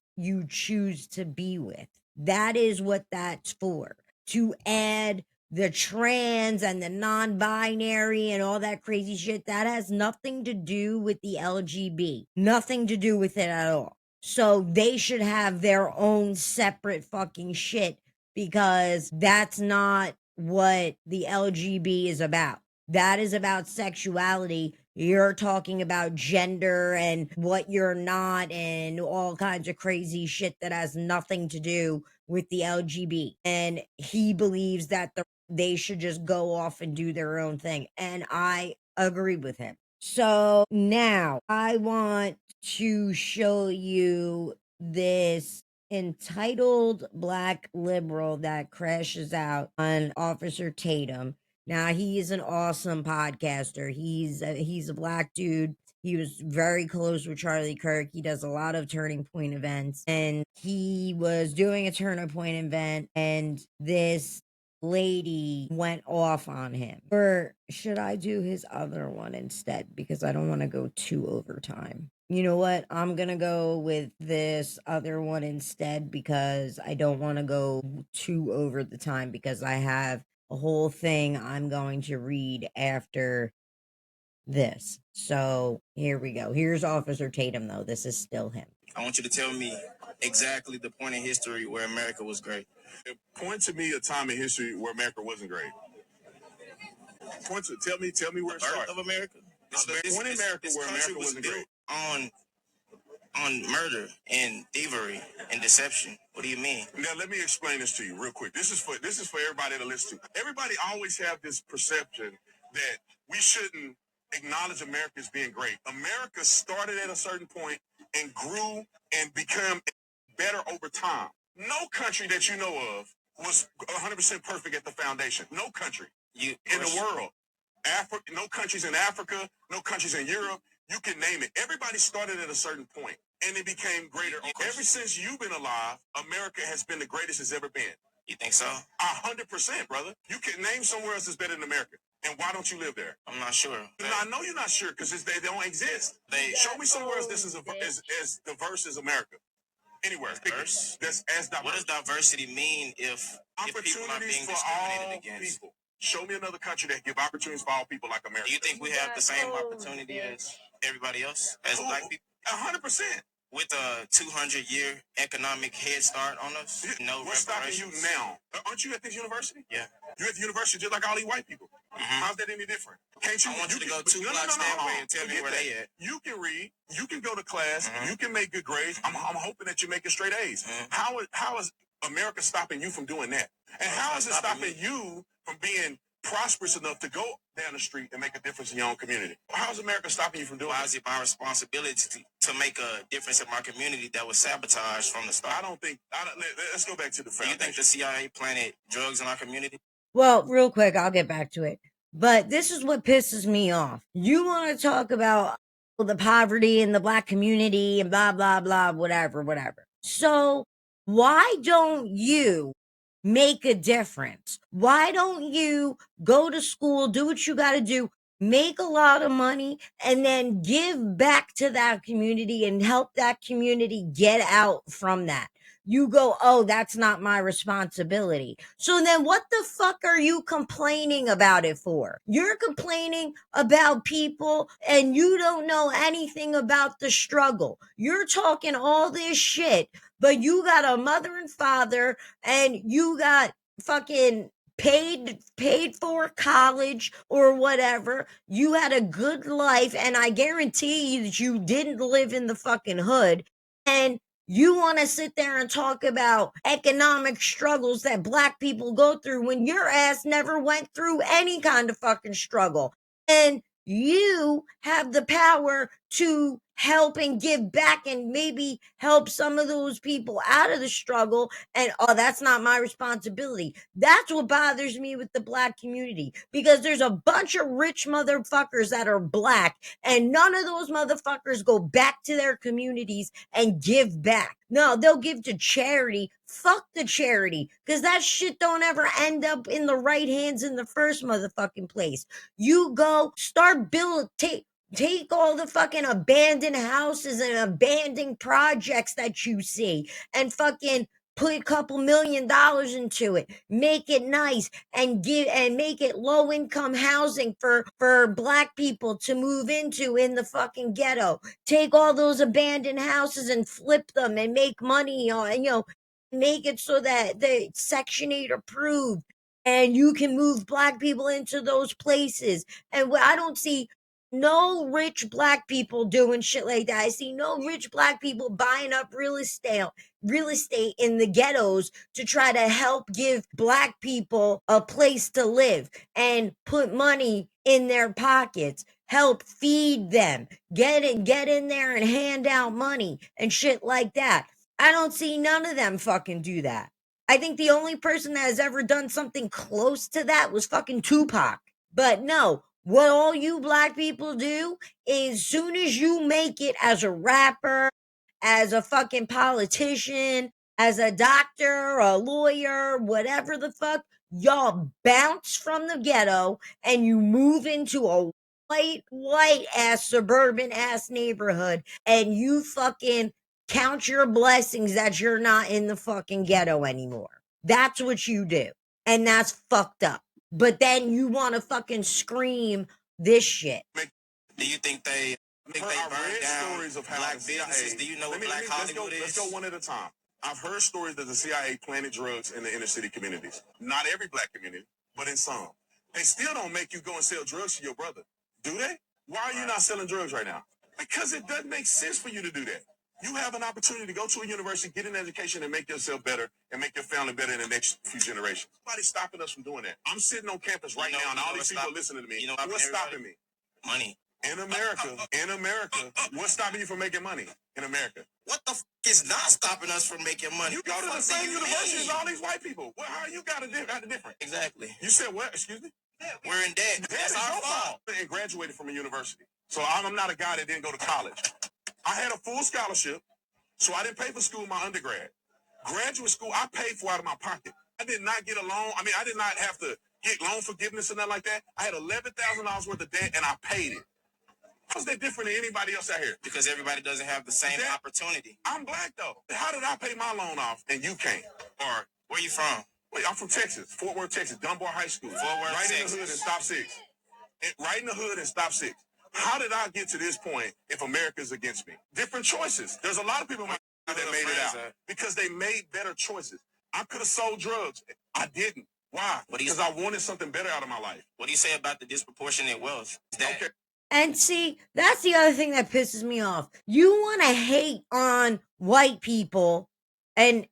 Speaker 1: choose to be with. That is what that's for. To add the trans and the non-binary and all that crazy shit, that has nothing to do with the LGB. Nothing to do with it at all. So they should have their own separate fucking shit because that's not what the LGB is about. That is about sexuality. You're talking about gender and what you're not and all kinds of crazy shit that has nothing to do with the LGB. And he believes that they should just go off and do their own thing. And I agree with him. So now I want to show you this entitled black liberal that crashes out on Officer Tatum. Now he is an awesome podcaster. He's a black dude. He was very close with Charlie Kirk. He does a lot of Turning Point events, and he was doing a Turning Point event, and this lady went off on him. Or should I do his other one instead? Because I don't want to go too overtime. You know what? I'm going to go with this other one instead because I don't want to go too over the time because I have a whole thing I'm going to read after this. So here we go. Here's Officer Tatum, though. This is still him.
Speaker 5: I want you to tell me exactly the point in history where America was great.
Speaker 6: Point to me a time in history where America wasn't great. Tell me where it started.
Speaker 5: Of America.
Speaker 6: Point in America where America wasn't great.
Speaker 5: On murder and thievery and deception. What do you mean?
Speaker 6: Now let me explain this to you real quick. This is for everybody to listen to. Everybody always have this perception that we shouldn't acknowledge America as being great. America started at a certain point and grew and became better over time. No country that you know of was 100% perfect at the foundation. No country in the world. No countries in Africa, no countries in Europe. You can name it. Everybody started at a certain point, and it became greater. Ever since you've been alive, America has been the greatest it's ever been.
Speaker 5: You think so?
Speaker 6: 100%, brother. You can name somewhere else that's better than America. And why don't you live there?
Speaker 5: I'm not sure.
Speaker 6: I know you're not sure because they don't exist. Show me somewhere else this is as diverse as America. Anywhere.
Speaker 5: Diverse?
Speaker 6: That's as diverse.
Speaker 5: What does diversity mean if people are being discriminated against?
Speaker 6: People. Show me another country that give opportunities for all people like America.
Speaker 5: Do you think we have the same opportunity as everybody else, as black people?
Speaker 6: 100%.
Speaker 5: With a 200-year economic head start on us? No.
Speaker 6: What's stopping you now? Aren't you at this university?
Speaker 5: Yeah.
Speaker 6: You're at the university just like all these white people.
Speaker 5: Mm-hmm.
Speaker 6: How's that any different? Can't you?
Speaker 5: I want you to go two blocks that way and tell me where they at.
Speaker 6: You can read. You can go to class. Mm-hmm. You can make good grades. I'm hoping that you're making straight A's. Mm-hmm. How is America stopping you from doing that? And how is it stopping you from being prosperous enough to go down the street and make a difference in your own community? How is America stopping you from doing that?
Speaker 5: Why is it my responsibility to make a difference in my community that was sabotaged from the start?
Speaker 6: Let's go back to the foundation.
Speaker 5: Do you think the CIA planted drugs in our community?
Speaker 1: Well, real quick, I'll get back to it. But this is what pisses me off. You want to talk about the poverty in the black community and blah, blah, blah, whatever. So why don't you make a difference? Why don't you go to school, do what you got to do, make a lot of money, and then give back to that community and help that community get out from that? You go, oh, that's not my responsibility. So then what the fuck are you complaining about it for? You're complaining about people and you don't know anything about the struggle. You're talking all this shit, but you got a mother and father and you got fucking paid for college or whatever. You had a good life, and I guarantee you that you didn't live in the fucking hood. And you want to sit there and talk about economic struggles that black people go through when your ass never went through any kind of fucking struggle. And you have the power to help and give back and maybe help some of those people out of the struggle. And that's not my responsibility. That's what bothers me with the black community, because there's a bunch of rich motherfuckers that are black, and none of those motherfuckers go back to their communities and give back. No, they'll give to charity. Fuck the charity, because that shit don't ever end up in the right hands in the first motherfucking place. You go start take all the fucking abandoned houses and abandoned projects that you see and fucking put a couple $1 million into it, make it nice, and make it low income housing for black people to move into in the fucking ghetto. Take all those abandoned houses and flip them and make money on, make it so that the Section 8 approved and you can move black people into those places. And I don't see no rich black people doing shit like that. I see no rich black people buying up real estate in the ghettos to try to help give black people a place to live and put money in their pockets, help feed them, get in there and hand out money and shit like that. I don't see none of them fucking do that. I think the only person that has ever done something close to that was fucking Tupac. But no, what all you black people do is soon as you make it as a rapper, as a fucking politician, as a doctor, a lawyer, whatever the fuck, y'all bounce from the ghetto and you move into a white ass suburban ass neighborhood and you fucking count your blessings that you're not in the fucking ghetto anymore. That's what you do. And that's fucked up. But then you want to fucking scream this shit.
Speaker 5: Do you think they
Speaker 6: I've
Speaker 5: burn
Speaker 6: read
Speaker 5: down
Speaker 6: stories of how
Speaker 5: black
Speaker 6: the CIA,
Speaker 5: businesses? Do you know what Black
Speaker 6: let's
Speaker 5: Hollywood
Speaker 6: let's
Speaker 5: is?
Speaker 6: go one at a time. I've heard stories that the CIA planted drugs in the inner city communities. Not every black community, but in some. They still don't make you go and sell drugs to your brother, do they? Why are you not selling drugs right now? Because it doesn't make sense for you to do that. You have an opportunity to go to a university, get an education, and make yourself better and make your family better in the next few generations. Nobody's stopping us from doing that. I'm sitting on campus right now, and all these people are listening to me. What's stopping me?
Speaker 5: Money.
Speaker 6: In America, what's stopping you from making money in America?
Speaker 5: What the is not stopping us from making money?
Speaker 6: You go to the same university as all these white people. Well, how you got a different?
Speaker 5: Exactly.
Speaker 6: You said what? Excuse me?
Speaker 5: We're in debt. That's our fault.
Speaker 6: And graduated from a university. So I'm not a guy that didn't go to college. I had a full scholarship, so I didn't pay for school my undergrad. Graduate school, I paid for out of my pocket. I did not get a loan. I mean, I did not have to get loan forgiveness or nothing like that. I had $11,000 worth of debt, and I paid it. How's that different than anybody else out here?
Speaker 5: Because everybody doesn't have the same opportunity.
Speaker 6: I'm black, though. How did I pay my loan off and you can't?
Speaker 5: Or where you from?
Speaker 6: Wait, I'm from Texas, Fort Worth, Texas, Dunbar High School.
Speaker 5: Fort Worth,
Speaker 6: right
Speaker 5: Texas.
Speaker 6: In the hood and stop six. Right in the hood and stop six. How did I get to this point if America's against me? Different choices. There's a lot of people that made it out because they made better choices. I could have sold drugs. I didn't. Why? Because I wanted something better out of my life.
Speaker 5: What do you say about the disproportionate wealth?
Speaker 6: Okay.
Speaker 1: And see, that's the other thing that pisses me off. You want to hate on white people and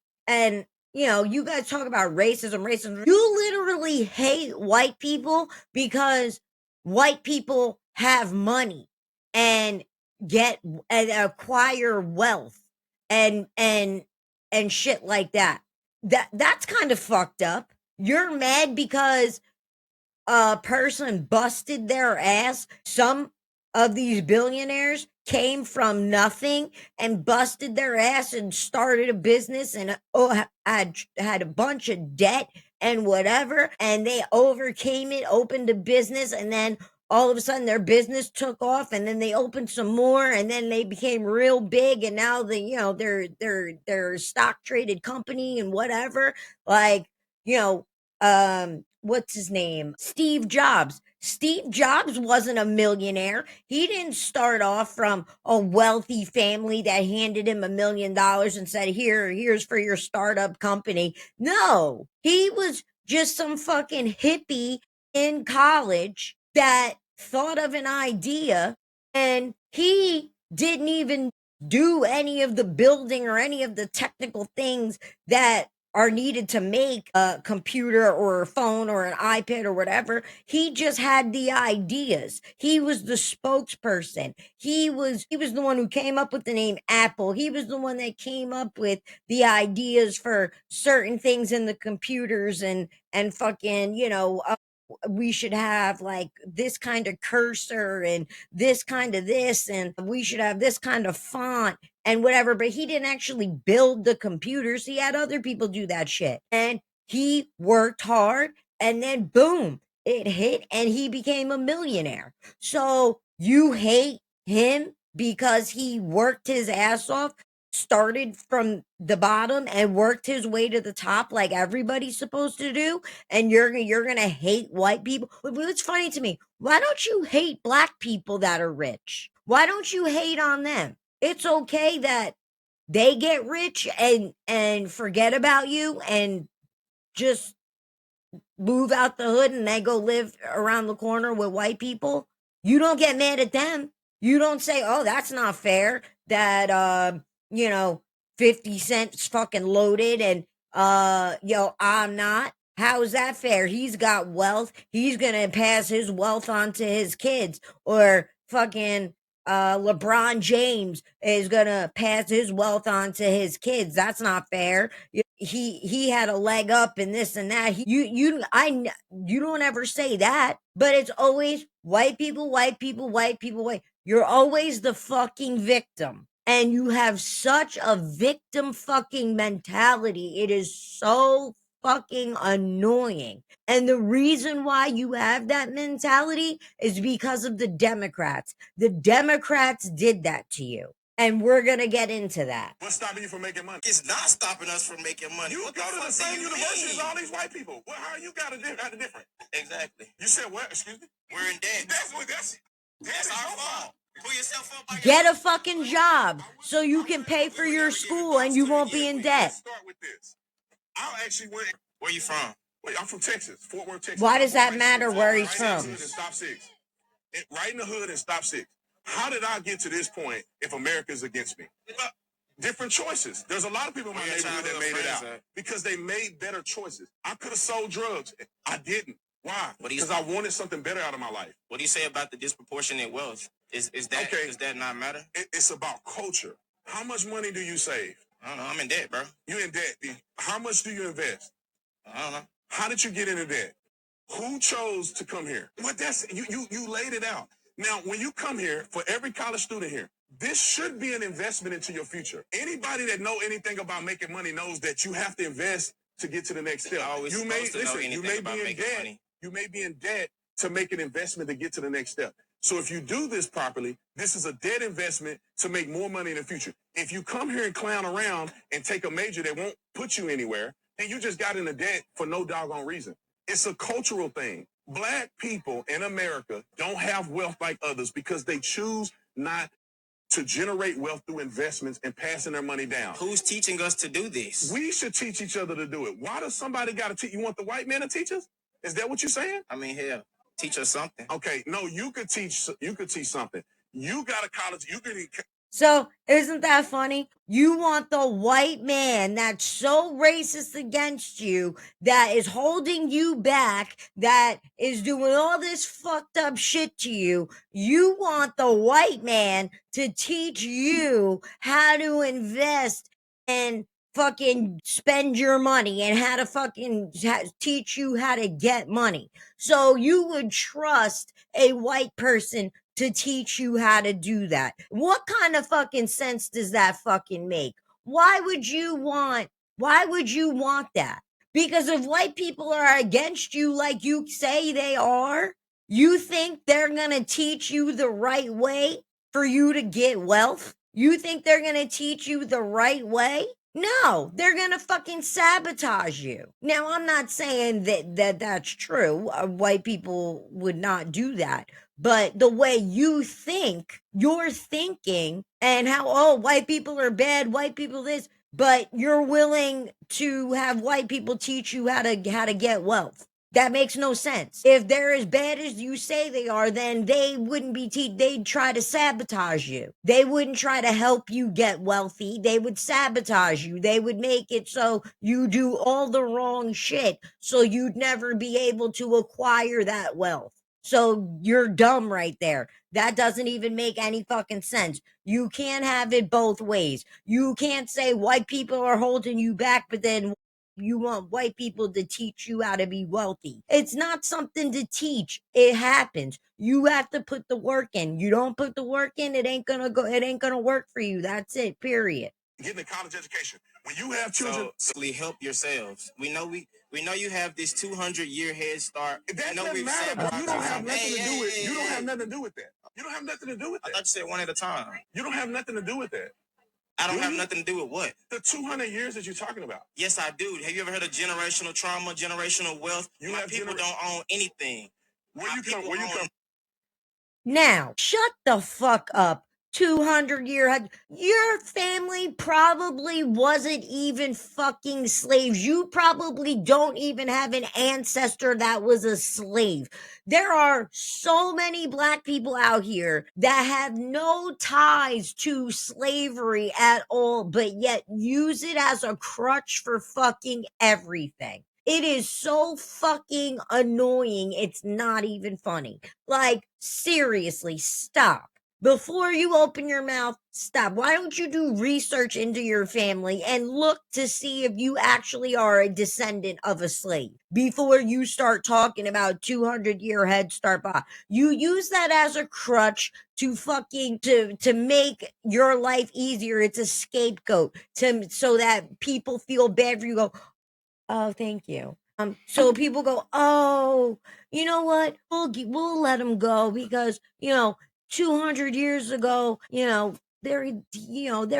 Speaker 1: you know, you guys talk about racism. You literally hate white people because white people have money and acquire wealth and shit like that. That's kind of fucked up. You're mad because a person busted their ass. Some of these billionaires came from nothing and busted their ass and started a business and had a bunch of debt and whatever, and they overcame it, opened a business, and then all of a sudden their business took off, and then they opened some more, and then they became real big, and now they're stock traded company and whatever. Like, what's his name? Steve Jobs. Steve Jobs wasn't a millionaire. He didn't start off from a wealthy family that handed him $1 million and said, here's for your startup company. No, he was just some fucking hippie in college that thought of an idea, and he didn't even do any of the building or any of the technical things that are needed to make a computer or a phone or an iPad or whatever. He just had the ideas. He was the spokesperson. He was the one who came up with the name Apple. He was the one that came up with the ideas for certain things in the computers and fucking, we should have like this kind of cursor and this kind of this, and we should have this kind of font and whatever. But he didn't actually build the computers. He had other people do that shit. And he worked hard, and then boom, it hit, and he became a millionaire. So you hate him because he worked his ass off, started from the bottom and worked his way to the top like everybody's supposed to do, and you're gonna hate white people. But what's funny to me, why don't you hate black people that are rich? Why don't you hate on them? It's okay that they get rich and forget about you and just move out the hood and they go live around the corner with white people, you don't get mad at them. You don't say, oh, that's not fair that, 50 cents fucking loaded and, I'm not. How is that fair? He's got wealth. He's going to pass his wealth on to his kids. Or fucking, LeBron James is going to pass his wealth on to his kids. That's not fair. He had a leg up and this and that. You don't ever say that, but it's always white people, white people, white people, white. You're always the fucking victim. And you have such a victim fucking mentality. It is so fucking annoying. And the reason why you have that mentality is because of the Democrats. The Democrats did that to you. And we're going to get into that.
Speaker 6: What's stopping you from making money?
Speaker 5: It's not stopping us from making money.
Speaker 6: You
Speaker 5: What
Speaker 6: go to the
Speaker 5: fuck
Speaker 6: same
Speaker 5: do you
Speaker 6: university
Speaker 5: mean?
Speaker 6: as all these white people. Well, how you got a different?
Speaker 5: Exactly.
Speaker 6: You said what? Excuse me?
Speaker 5: We're in debt.
Speaker 6: That's
Speaker 5: our fault. Pull yourself up. By
Speaker 1: Get a fucking job so you can pay for your school and you won't be in debt.
Speaker 6: Let's start with this. I actually went.
Speaker 5: Where you from?
Speaker 6: Wait, I'm from Texas, Fort Worth, Texas.
Speaker 1: Why does that matter where he's
Speaker 6: Right in the
Speaker 1: from?
Speaker 6: hood and stop six. Right in the hood and stop six. How did I get to this point if America's against me? Different choices. There's a lot of people in my neighborhood that made it out because they made better choices. I could have sold drugs. I didn't. Why? Because I wanted something better out of my life.
Speaker 5: What do you say about the disproportionate wealth? Is that
Speaker 6: Okay.
Speaker 5: Does that not matter?
Speaker 6: It's about culture. How much money do you save?
Speaker 5: I don't know. I'm in debt, bro.
Speaker 6: You're in debt. How much do you invest?
Speaker 5: I don't know.
Speaker 6: How did you get into debt? Who chose to come here? Well, that's you laid it out. Now, when you come here, for every college student here, this should be an investment into your future. Anybody that know anything about making money knows that you have to invest to get to the next step. You may be in debt. Money. You may be in debt to make an investment to get to the next step. So if you do this properly, this is a debt investment to make more money in the future. If you come here and clown around and take a major that won't put you anywhere, then you just got into debt for no doggone reason. It's a cultural thing. Black people in America don't have wealth like others because they choose not to generate wealth through investments and passing their money down.
Speaker 5: Who's teaching us to do this?
Speaker 6: We should teach each other to do it. Why does somebody got to teach? You want the white man to teach us? Is that what you're saying?
Speaker 5: I mean, hell, teach us something.
Speaker 6: Okay, no, you could teach something. You got a college, you could.
Speaker 1: So, isn't that funny? You want the white man that's so racist against you, that is holding you back, that is doing all this fucked up shit to you. You want the white man to teach you how to invest and fucking spend your money and how to fucking teach you how to get money. So you would trust a white person to teach you how to do that. What kind of fucking sense does that fucking make? Why would you want that? Because if white people are against you like you say they are, you think they're going to teach you the right way for you to get wealth? You think they're going to teach you the right way? No, they're going to fucking sabotage you. Now, I'm not saying that's true. White people would not do that. But the way you think, you're thinking, and how, oh, white people are bad, white people this, but you're willing to have white people teach you how to get wealth. That makes no sense. If they're as bad as you say they are, then they wouldn't be they'd try to sabotage you. They wouldn't try to help you get wealthy. They would sabotage you. They would make it so you do all the wrong shit, so you'd never be able to acquire that wealth. So you're dumb right there. That doesn't even make any fucking sense. You can't have it both ways. You can't say white people are holding you back, but then you want white people to teach you how to be wealthy. It's not something to teach. It happens. You have to put the work in. You don't put the work in, it ain't gonna work for you. That's it, period.
Speaker 6: Getting a college education. When you have children,
Speaker 5: so help yourselves. We know you have this 200-year head start.
Speaker 6: That doesn't matter, but you don't have nothing to do with. You don't have nothing to do with that. You don't have nothing to do with that.
Speaker 5: I thought you said one at a time.
Speaker 6: You don't have nothing to do with that.
Speaker 5: I don't have nothing to do with what?
Speaker 6: The 200 years that you're talking about.
Speaker 5: Yes, I do. Have you ever heard of generational trauma, generational wealth? My people don't own anything.
Speaker 6: Where you come?
Speaker 1: Now, shut the fuck up. 200-year, your family probably wasn't even fucking slaves. You probably don't even have an ancestor that was a slave. There are so many black people out here that have no ties to slavery at all, but yet use it as a crutch for fucking everything. It is so fucking annoying. It's not even funny. Like, seriously, stop. Before you open your mouth, stop. Why don't you do research into your family and look to see if you actually are a descendant of a slave before you start talking about 200-year head start? You use that as a crutch to fucking to make your life easier. It's a scapegoat so that people feel bad for you. Go, oh, thank you. So people go, oh, you know what? We'll let him go because 200 years ago, there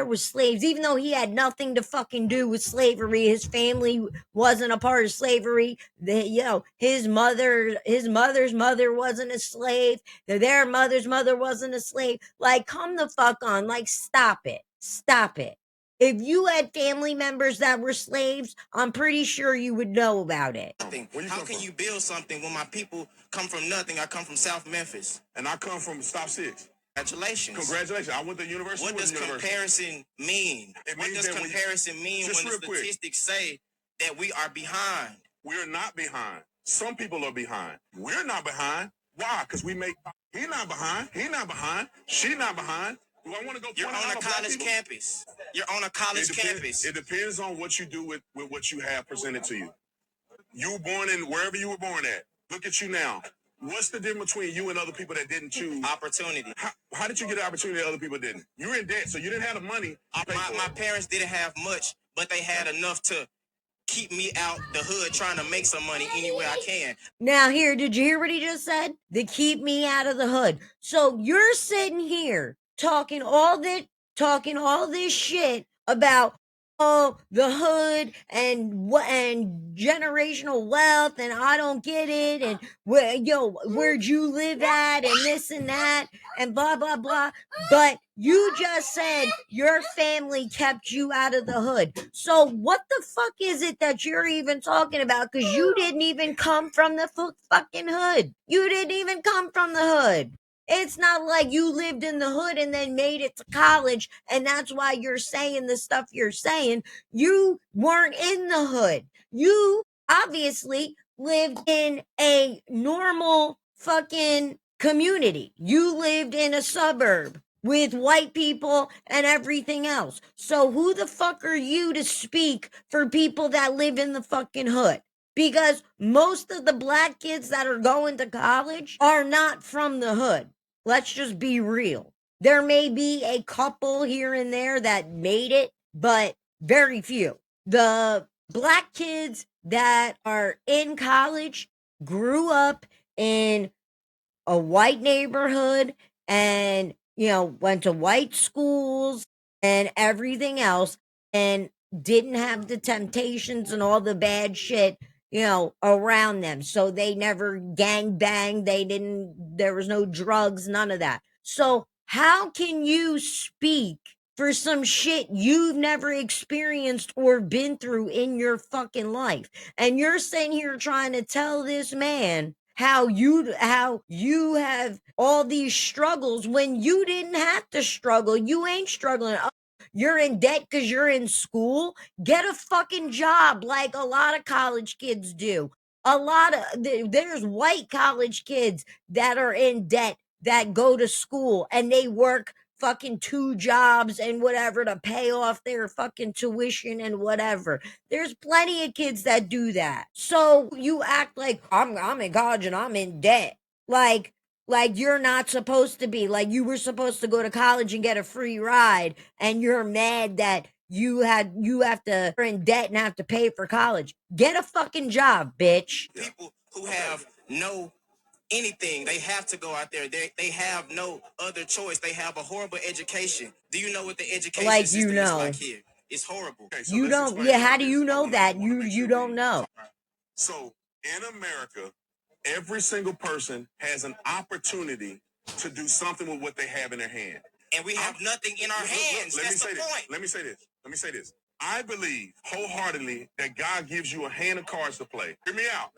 Speaker 1: was slaves. Even though he had nothing to fucking do with slavery, his family wasn't a part of slavery. His mother's mother wasn't a slave. Their mother's mother wasn't a slave. Like, come the fuck on. Like, stop it. Stop it. If you had family members that were slaves, I'm pretty sure you would know about it.
Speaker 5: How can you build something when my people come from nothing? I come from South Memphis.
Speaker 6: And I come from Stop 6.
Speaker 5: Congratulations.
Speaker 6: Congratulations. I went to university.
Speaker 5: What does comparison mean? What does comparison mean when the statistics say that we are behind?
Speaker 6: We're not behind. Some people are behind. We're not behind. Why? Because we make... He not behind. He not behind. She not behind. Do I want to go?
Speaker 5: You're on a college campus. You're on a college campus.
Speaker 6: It depends on what you do with what you have presented to you. You were born in wherever you were born at. Look at you now. What's the difference between you and other people that didn't choose?
Speaker 5: Opportunity.
Speaker 6: How did you get the opportunity that other people didn't? You were in debt, so you didn't have the money.
Speaker 5: My parents didn't have much, but they had enough to keep me out the hood trying to make some money any way I can.
Speaker 1: Now here, did you hear what he just said? To keep me out of the hood. So you're sitting here talking all this shit about the hood and generational wealth, and I don't get it, and where'd you live at, and this and that, and blah blah blah. But you just said your family kept you out of the hood. So what the fuck is it that you're even talking about? Because you didn't even come from the fucking hood. You didn't even come from the hood. It's not like you lived in the hood and then made it to college, and that's why you're saying the stuff you're saying. You weren't in the hood. You obviously lived in a normal fucking community. You lived in a suburb with white people and everything else. So who the fuck are you to speak for people that live in the fucking hood? Because most of the black kids that are going to college are not from the hood. Let's just be real. There may be a couple here and there that made it, but very few. The black kids that are in college grew up in a white neighborhood and, went to white schools and everything else, and didn't have the temptations and all the bad shit around them. So they never gang banged. There was no drugs, none of that. So how can you speak for some shit you've never experienced or been through in your fucking life? And you're sitting here trying to tell this man how you have all these struggles when you didn't have to struggle. You ain't struggling. You're in debt because you're in school. Get a fucking job like a lot of college kids do. There's white college kids that are in debt that go to school and they work fucking 2 jobs and whatever to pay off their fucking tuition and whatever. There's plenty of kids that do that. So you act like I'm in college and I'm in debt. Like you're not supposed to be. Like you were supposed to go to college and get a free ride, and you're mad that you're in debt and have to pay for college. Get a fucking job, bitch.
Speaker 5: People who have no anything, they have to go out there. They have no other choice. They have a horrible education. Do you know what the education system is like here? It's horrible.
Speaker 6: Okay, so
Speaker 1: you don't. Yeah, how do you know that? You don't know.
Speaker 6: So in America, every single person has an opportunity to do something with what they have in their hand.
Speaker 5: and we have nothing in our hands. That's the point.
Speaker 6: Let me say this. I believe wholeheartedly that God gives you a hand of cards to play. Hear me out.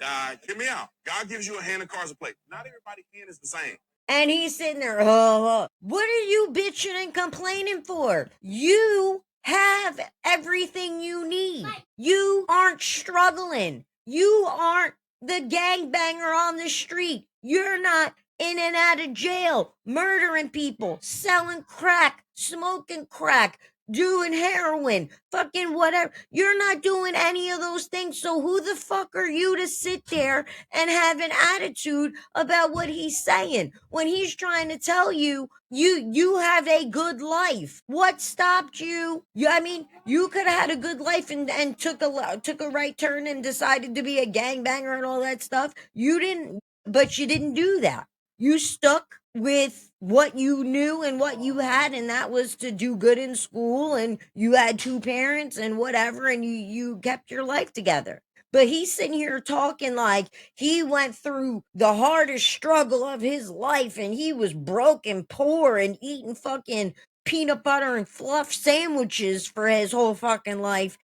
Speaker 6: Hear me out. God gives you a hand of cards to play. Not everybody's hand is the same.
Speaker 1: And he's sitting there, what are you bitching and complaining for? You have everything you need. You aren't struggling. You aren't the gangbanger on the street. You're not in and out of jail, murdering people, selling crack, smoking crack, doing heroin, fucking whatever. You're not doing any of those things. So who the fuck are you to sit there and have an attitude about what he's saying when he's trying to tell you you have a good life? What stopped you? I mean, you could have had a good life and took a right turn and decided to be a gangbanger and all that stuff. You didn't, but you didn't do that. You stuck with what you knew and what you had, and that was to do good in school, and you had 2 parents and whatever, and you kept your life together. But he's sitting here talking like he went through the hardest struggle of his life and he was broke and poor and eating fucking peanut butter and fluff sandwiches for his whole fucking life.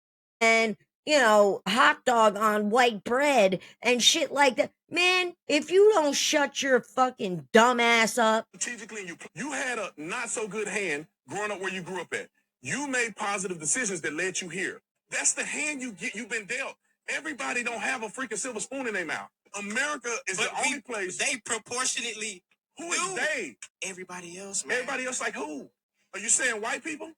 Speaker 1: And, hot dog on white bread and shit like that. Man, if you don't shut your fucking dumb ass up.
Speaker 6: Strategically, you had a not so good hand growing up where you grew up at. You made positive decisions that led you here. That's the hand you've been dealt. Everybody don't have a freaking silver spoon in their mouth. America is the only place.
Speaker 5: They proportionately.
Speaker 6: Who is they?
Speaker 5: Everybody else, man.
Speaker 6: Everybody else, like who? Are you saying white people?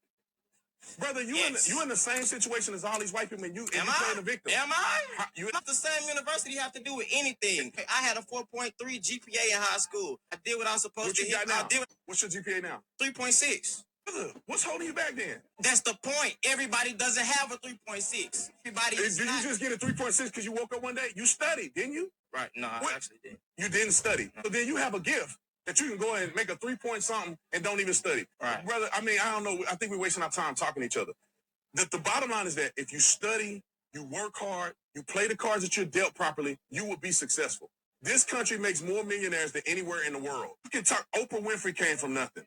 Speaker 6: Brother, you in the same situation as all these white people, and you playing the victim.
Speaker 5: Am I? You're not the same university have to do with anything. I had a 4.3 GPA in high school. I did what I was supposed to.
Speaker 6: What's your GPA now?
Speaker 5: 3.6.
Speaker 6: Brother, what's holding you back then?
Speaker 5: That's the point. Everybody doesn't have a 3.6. Everybody is
Speaker 6: Did you just get a 3.6 because you woke up one day? You studied, didn't you?
Speaker 5: Right. No, I actually didn't.
Speaker 6: You didn't study. So then you have a gift that you can go and make a 3-point something and don't even study.
Speaker 5: Right.
Speaker 6: Brother, I mean, I don't know. I think we're wasting our time talking to each other. The bottom line is that if you study, you work hard, you play the cards that you're dealt properly, you will be successful. This country makes more millionaires than anywhere in the world. You can talk, Oprah Winfrey came from nothing.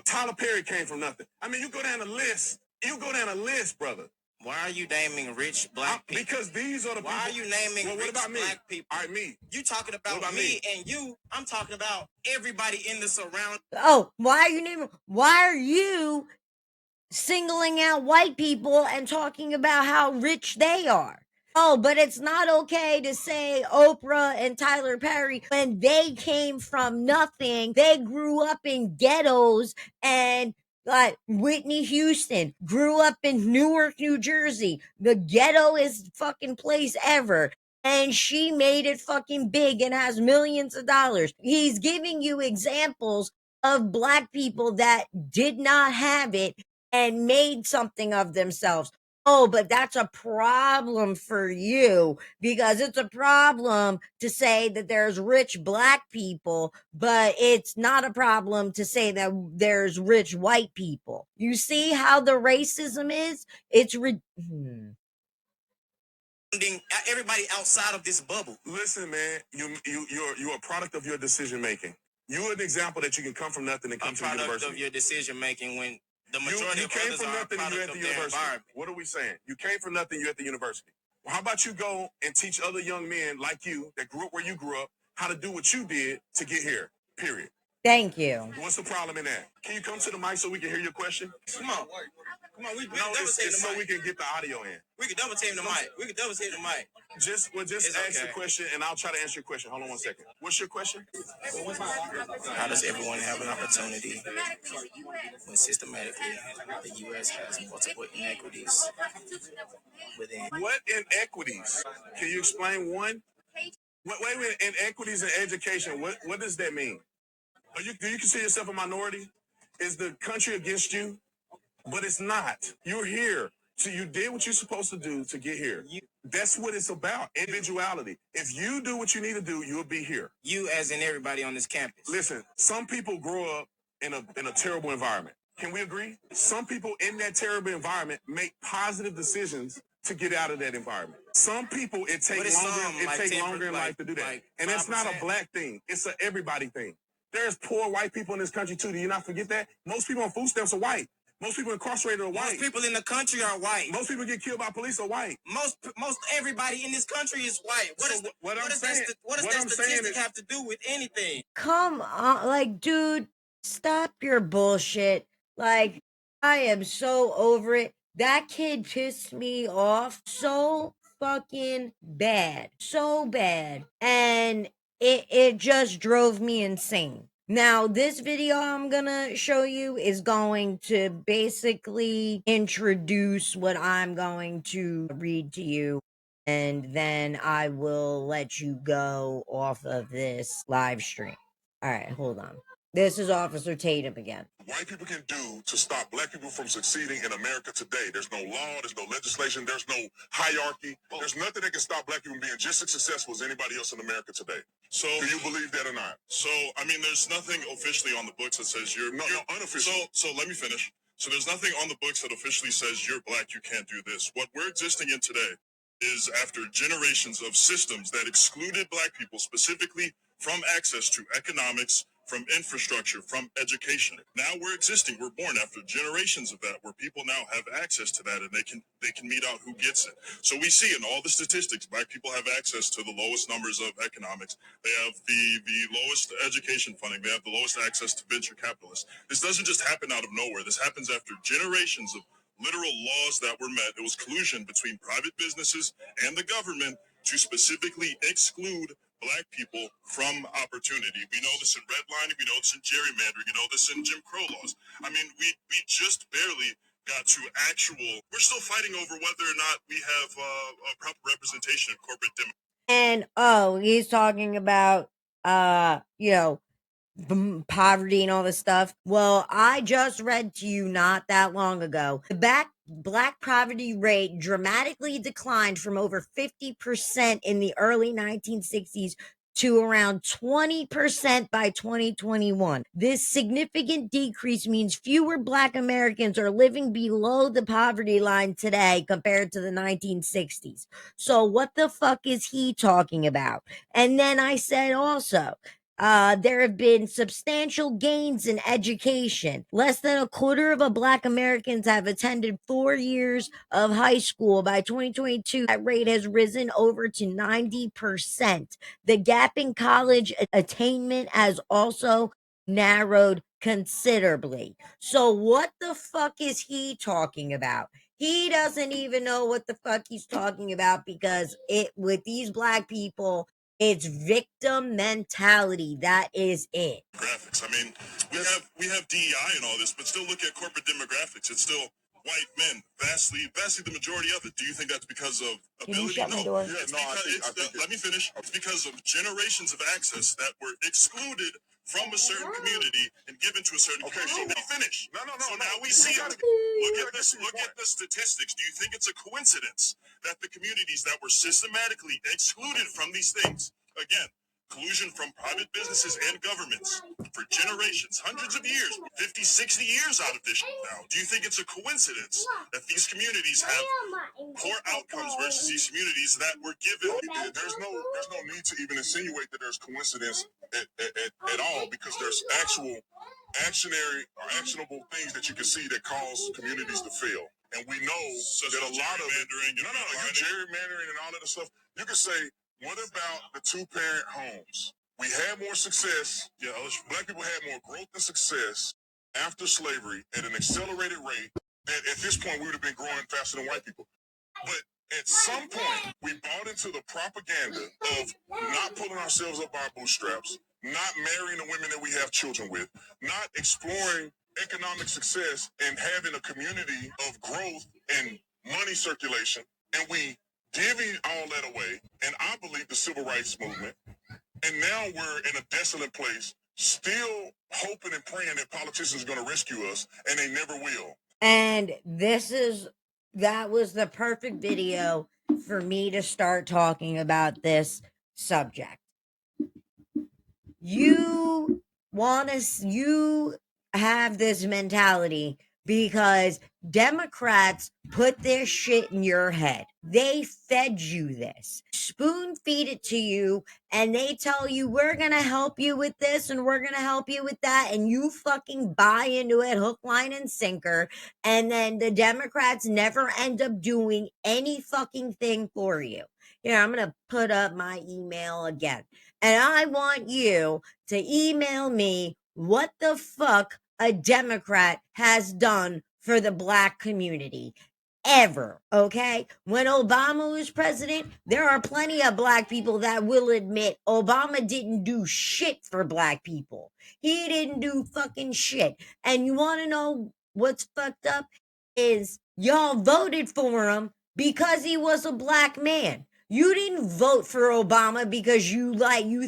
Speaker 6: Tyler Perry came from nothing. I mean, you go down the list. Brother.
Speaker 5: Why are you naming rich black people?
Speaker 6: Because these are the people.
Speaker 5: Why are you naming rich black people?
Speaker 6: All right, me.
Speaker 5: You talking about me and you. I'm talking about everybody in the surround.
Speaker 1: Oh, why are you singling out white people and talking about how rich they are? Oh, but it's not okay to say Oprah and Tyler Perry when they came from nothing. They grew up in ghettos, and like Whitney Houston grew up in Newark, New Jersey, the ghettoest fucking place ever. And she made it fucking big and has millions of dollars. He's giving you examples of black people that did not have it and made something of themselves. Oh, but that's a problem for you because it's a problem to say that there's rich black people, but it's not a problem to say that there's rich white people. You see how the racism is? It's
Speaker 5: everybody outside of this bubble.
Speaker 6: Listen, man, you're a product of your decision making. You're an example that you can come from nothing and come to university.
Speaker 5: A product of your decision making when the majority
Speaker 6: you
Speaker 5: of
Speaker 6: came
Speaker 5: others
Speaker 6: from
Speaker 5: are
Speaker 6: nothing and you're at the university. What are we saying? You came from nothing, you're at the university. Well, how about you go and teach other young men like you that grew up where you grew up how to do what you did to get here, period.
Speaker 1: Thank you.
Speaker 6: What's the problem in that? Can you come to the mic so we can hear your question?
Speaker 5: Come on.
Speaker 6: It's so we can get the audio in.
Speaker 5: We can double tape the mic.
Speaker 6: Just ask the question, and I'll try to answer your question. Hold on one second. What's your question?
Speaker 5: How does everyone have an opportunity when systematically the U.S. has multiple inequities within?
Speaker 6: What inequities? Can you explain one? Wait a minute. Inequities in education. What does that mean? Do you consider yourself a minority? Is the country against you? But it's not. You're here. So you did what you're supposed to do to get here. That's what it's about. Individuality. If you do what you need to do, you'll be here.
Speaker 5: You as in everybody on this campus.
Speaker 6: Listen, some people grow up in a terrible environment. Can we agree? Some people in that terrible environment make positive decisions to get out of that environment. Some people, it takes longer in life to do that. And it's not a black thing. It's an everybody thing. There's poor white people in this country too. Do you not forget that? Most people on food stamps are white. Most people incarcerated are white.
Speaker 5: Most people in the country are white.
Speaker 6: Most people get killed by police are white.
Speaker 5: Most everybody in this country is white. What does that statistic have to do with anything?
Speaker 1: Come on, like, dude, stop your bullshit. Like, I am so over it. That kid pissed me off so fucking bad. So bad. And it just drove me insane. Now, this video I'm gonna show you is going to basically introduce what I'm going to read to you, and then I will let you go off of this live stream. All right, hold on. This is Officer Tatum again.
Speaker 6: White people can do to stop black people from succeeding in America today. There's no law, there's no legislation, there's no hierarchy. There's nothing that can stop black people from being just as successful as anybody else in America today. So, do you believe that or not? So, I mean, there's nothing officially on the books that says you're unofficial. So let me finish. So there's nothing on the books that officially says you're black, you can't do this. What we're existing in today is after generations of systems that excluded black people specifically from access to economics, from infrastructure, from education. Now we're existing. We're born after generations of that, where people now have access to that, and they can meet out who gets it. So we see in all the statistics, black people have access to the lowest numbers of economics. They have the lowest education funding. They have the lowest access to venture capitalists. This doesn't just happen out of nowhere. This happens after generations of literal laws that were met. It was collusion between private businesses and the government to specifically exclude black people from opportunity. We know this in redlining, we know this in gerrymandering, we know this in Jim Crow laws. I mean, we just barely got to we're still fighting over whether or not we have a proper representation of corporate
Speaker 1: And he's talking about poverty and all this stuff. Well, I just read to you not that long ago. The black poverty rate dramatically declined from over 50% in the early 1960s to around 20% by 2021. This significant decrease means fewer black Americans are living below the poverty line today compared to the 1960s. So what the fuck is he talking about? And then I said also, there have been substantial gains in education. Less than a quarter of black Americans have attended 4 years of high school. By 2022, that rate has risen over to 90%. The gap in college attainment has also narrowed considerably. So what the fuck is he talking about? He doesn't even know what the fuck he's talking about, because with these black people, it's victim mentality. That is it.
Speaker 6: Demographics. I mean, we have DEI and all this, but still look at corporate demographics. It's still white men, vastly the majority of it. Do you think that's because of ability?
Speaker 1: Can you shut my door?
Speaker 6: Let me finish. It's because of generations of access that were excluded from a certain community and given to a certain community. So now finish. No. So now we see it. Look at this. Look at the statistics. Do you think it's a coincidence that the communities that were systematically excluded from these things, again, collusion from private businesses and governments for generations, hundreds of years, 50, 60 years out of this now. Do you think it's a coincidence that these communities have poor outcomes versus these communities that were given? There's no need to even insinuate that there's coincidence at all, because there's actionable things that you can see that cause communities to fail. And we know that a lot of gerrymandering and all that stuff, you can say, what about the two-parent homes? We had more success. Black people had more growth and success after slavery at an accelerated rate. That at this point, we would have been growing faster than white people. But at some point, we bought into the propaganda of not pulling ourselves up by our bootstraps, not marrying the women that we have children with, not exploring economic success and having a community of growth and money circulation. And we giving all that away, and I believe the civil rights movement, and now we're in a desolate place, still hoping and praying that politicians are going to rescue us, and they never will.
Speaker 1: And that was the perfect video for me to start talking about this subject. You have this mentality because Democrats put this shit in your head. They fed you this, spoon feed it to you, and they tell you, we're going to help you with this and we're going to help you with that. And you fucking buy into it hook, line, and sinker. And then the Democrats never end up doing any fucking thing for you. Here, I'm going to put up my email again. And I want you to email me what the fuck a Democrat has done for the black community ever. Okay. When Obama was president, there are plenty of black people that will admit Obama didn't do shit for black people. He didn't do fucking shit. And you want to know what's fucked up is y'all voted for him because he was a black man. You didn't vote for Obama because you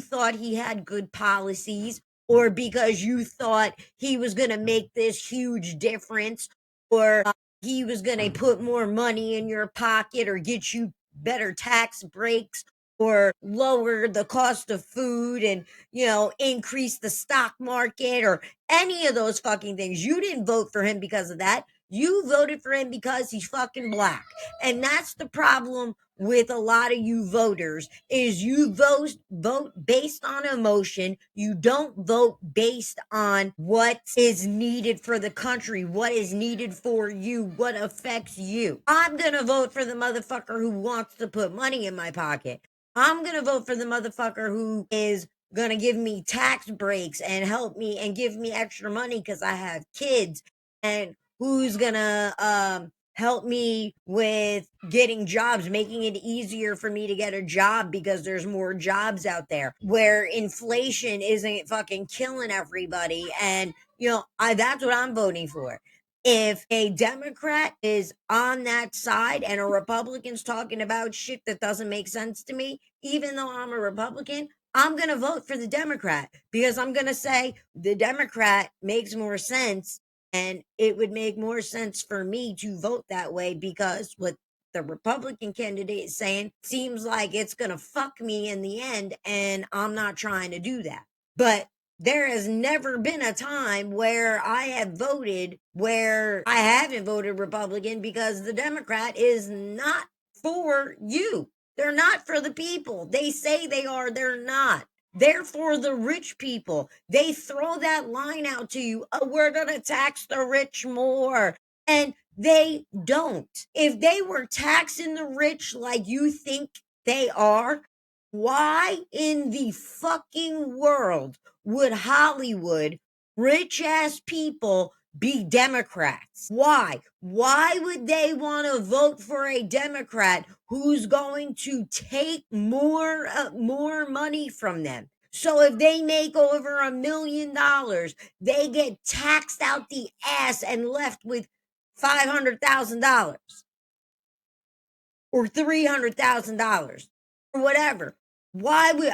Speaker 1: thought he had good policies, or because you thought he was going to make this huge difference, or he was going to put more money in your pocket, or get you better tax breaks, or lower the cost of food and, increase the stock market, or any of those fucking things. You didn't vote for him because of that. You voted for him because he's fucking black. And that's the problem with a lot of you voters, is you vote based on emotion. You don't vote based on what is needed for the country, what is needed for you, what affects you. I'm gonna vote for the motherfucker who wants to put money in my pocket. I'm gonna vote for the motherfucker who is gonna give me tax breaks and help me and give me extra money because I have kids, and who's gonna help me with getting jobs, making it easier for me to get a job because there's more jobs out there, where inflation isn't fucking killing everybody. And, that's what I'm voting for. If a Democrat is on that side and a Republican's talking about shit that doesn't make sense to me, even though I'm a Republican, I'm going to vote for the Democrat, because I'm going to say the Democrat makes more sense. And it would make more sense for me to vote that way, because what the Republican candidate is saying seems like it's going to fuck me in the end. And I'm not trying to do that. But there has never been a time where I have voted where I haven't voted Republican, because the Democrat is not for you. They're not for the people. They say they are, they're not. They're for the rich people. They throw that line out to you. Oh, we're going to tax the rich more. And they don't. If they were taxing the rich like you think they are, why in the fucking world would Hollywood, rich ass people, be Democrats? Why? Why would they want to vote for a Democrat who's going to take more money from them? So if they make over $1 million, they get taxed out the ass and left with $500,000 or $300,000 or whatever. Why would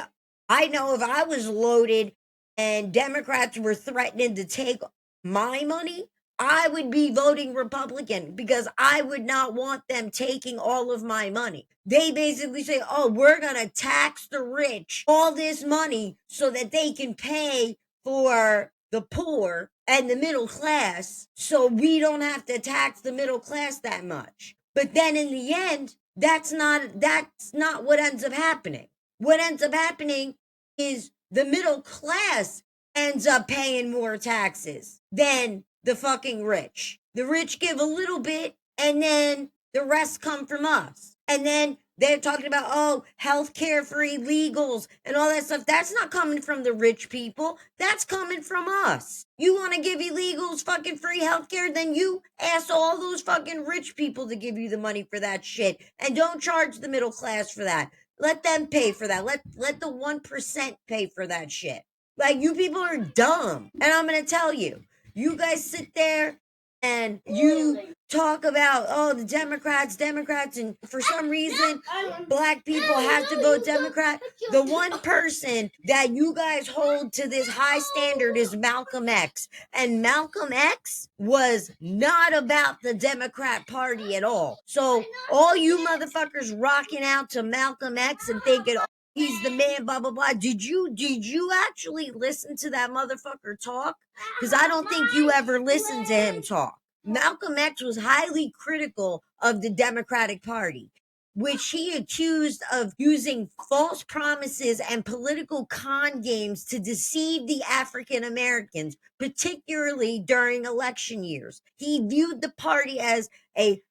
Speaker 1: I know if I was loaded and Democrats were threatening to take my money, I would be voting Republican, because I would not want them taking all of my money. They basically say, oh, we're going to tax the rich all this money so that they can pay for the poor and the middle class, so we don't have to tax the middle class that much. But then in the end, that's not what ends up happening. What ends up happening is the middle class ends up paying more taxes than the fucking rich. The rich give a little bit, and then the rest come from us. And then they're talking about, oh, healthcare for illegals and all that stuff. That's not coming from the rich people. That's coming from us. You want to give illegals fucking free healthcare? Then you ask all those fucking rich people to give you the money for that shit. And don't charge the middle class for that. Let them pay for that. Let the 1% pay for that shit. Like, you people are dumb. And I'm going to tell you, you guys sit there and you talk about, oh, the Democrats, and for some reason, black people have to vote Democrat. The one person that you guys hold to this high standard is Malcolm X. And Malcolm X was not about the Democrat Party at all. So all you motherfuckers rocking out to Malcolm X and thinking, oh, he's the man, blah, blah, blah. Did you actually listen to that motherfucker talk? Because I don't think you ever listened to him talk. Malcolm X was highly critical of the Democratic Party, which he accused of using false promises and political con games to deceive the African Americans, particularly during election years. He viewed the party as a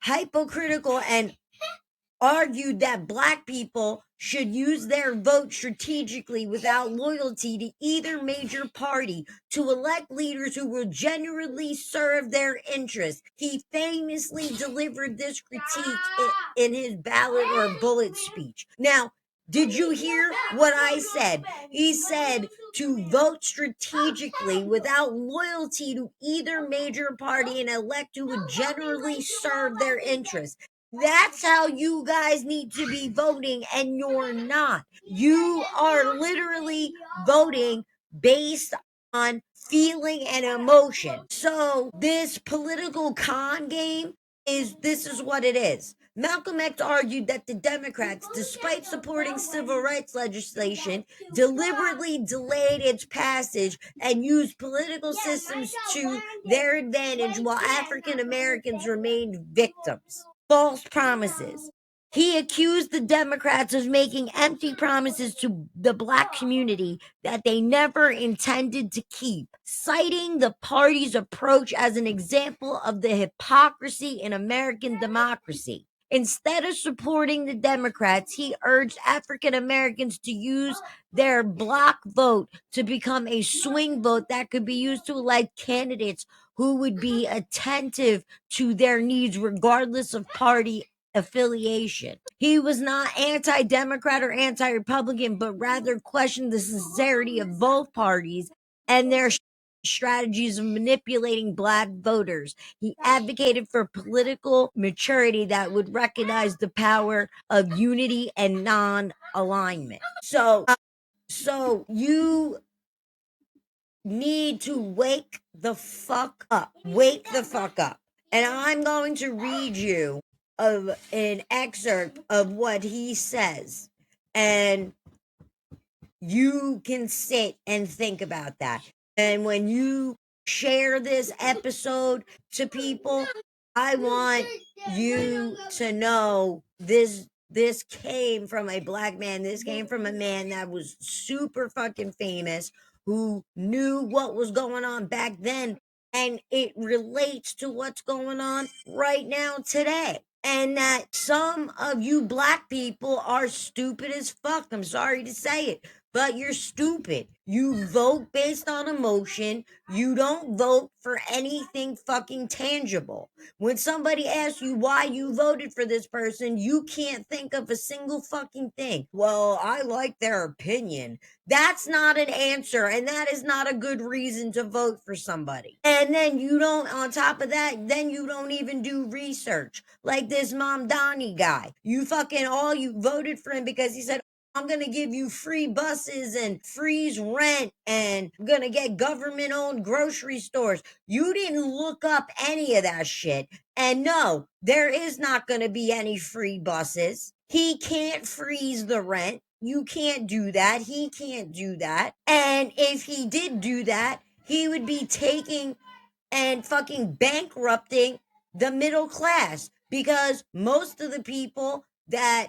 Speaker 1: hypocritical and argued that Black people should use their vote strategically without loyalty to either major party to elect leaders who will genuinely serve their interests. He famously delivered this critique in his ballot or bullet speech. Now, did you hear what I said? He said to vote strategically without loyalty to either major party and elect who would generally serve their interests. That's how you guys need to be voting, and you're not. You are literally voting based on feeling and emotion. So, this political con game this is what it is. Malcolm X argued that the Democrats, despite supporting civil rights legislation, deliberately delayed its passage and used political systems to their advantage while African Americans remained victims. False promises. He accused the Democrats of making empty promises to the Black community that they never intended to keep, citing the party's approach as an example of the hypocrisy in American democracy. Instead of supporting the Democrats, he urged African Americans to use their block vote to become a swing vote that could be used to elect candidates who would be attentive to their needs regardless of party affiliation. He was not anti-Democrat or anti-Republican, but rather questioned the sincerity of both parties and their strategies of manipulating Black voters. He advocated for political maturity that would recognize the power of unity and non-alignment. So you need to wake the fuck up. Wake the fuck up. And I'm going to read you an excerpt of what he says. And you can sit and think about that. And when you share this episode to people, I want you to know this came from a Black man. This came from a man that was super fucking famous, who knew what was going on back then, and it relates to what's going on right now today. And that some of you Black people are stupid as fuck. I'm sorry to say it, but you're stupid. You vote based on emotion. You don't vote for anything fucking tangible. When somebody asks you why you voted for this person, you can't think of a single fucking thing. Well, I like their opinion. That's not an answer, and that is not a good reason to vote for somebody. And then you don't, on top of that, then you don't even do research. Like this Mamdani guy. You voted for him because he said, I'm going to give you free buses and freeze rent, and I'm going to get government owned grocery stores. You didn't look up any of that shit. And no, there is not going to be any free buses. He can't freeze the rent. You can't do that. He can't do that. And if he did do that, he would be taking and fucking bankrupting the middle class, because most of the people that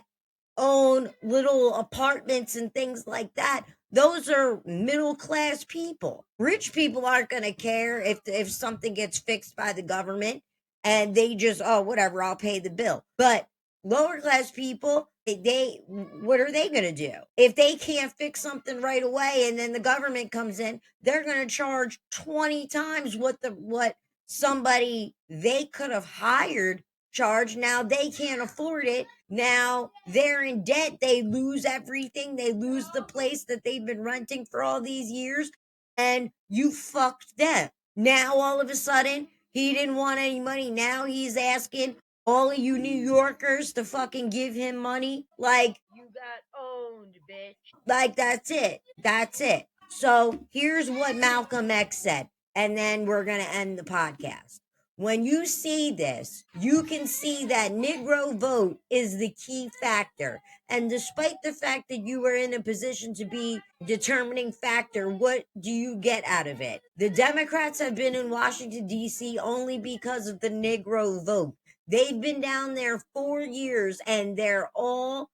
Speaker 1: own little apartments and things like that, those are middle class people. Rich people aren't going to care if something gets fixed by the government, and they just, oh, whatever, I'll pay the bill. But lower class people, they what are they going to do if they can't fix something right away, and then the government comes in? They're going to charge 20 times what somebody they could have hired charge. Now they can't afford it. Now they're in debt. They lose everything. They lose the place that they've been renting for all these years, and you fucked them. Now all of a sudden he didn't want any money. Now he's asking all of you New Yorkers to fucking give him money. Like, you got owned, bitch. Like, that's it. That's it. So here's what Malcolm X said, and then we're going to end the podcast. When you see this, you can see that Negro vote is the key factor. And despite the fact that you are in a position to be determining factor, what do you get out of it? The Democrats have been in Washington, D.C. only because of the Negro vote. They've been down there 4 years, and they're all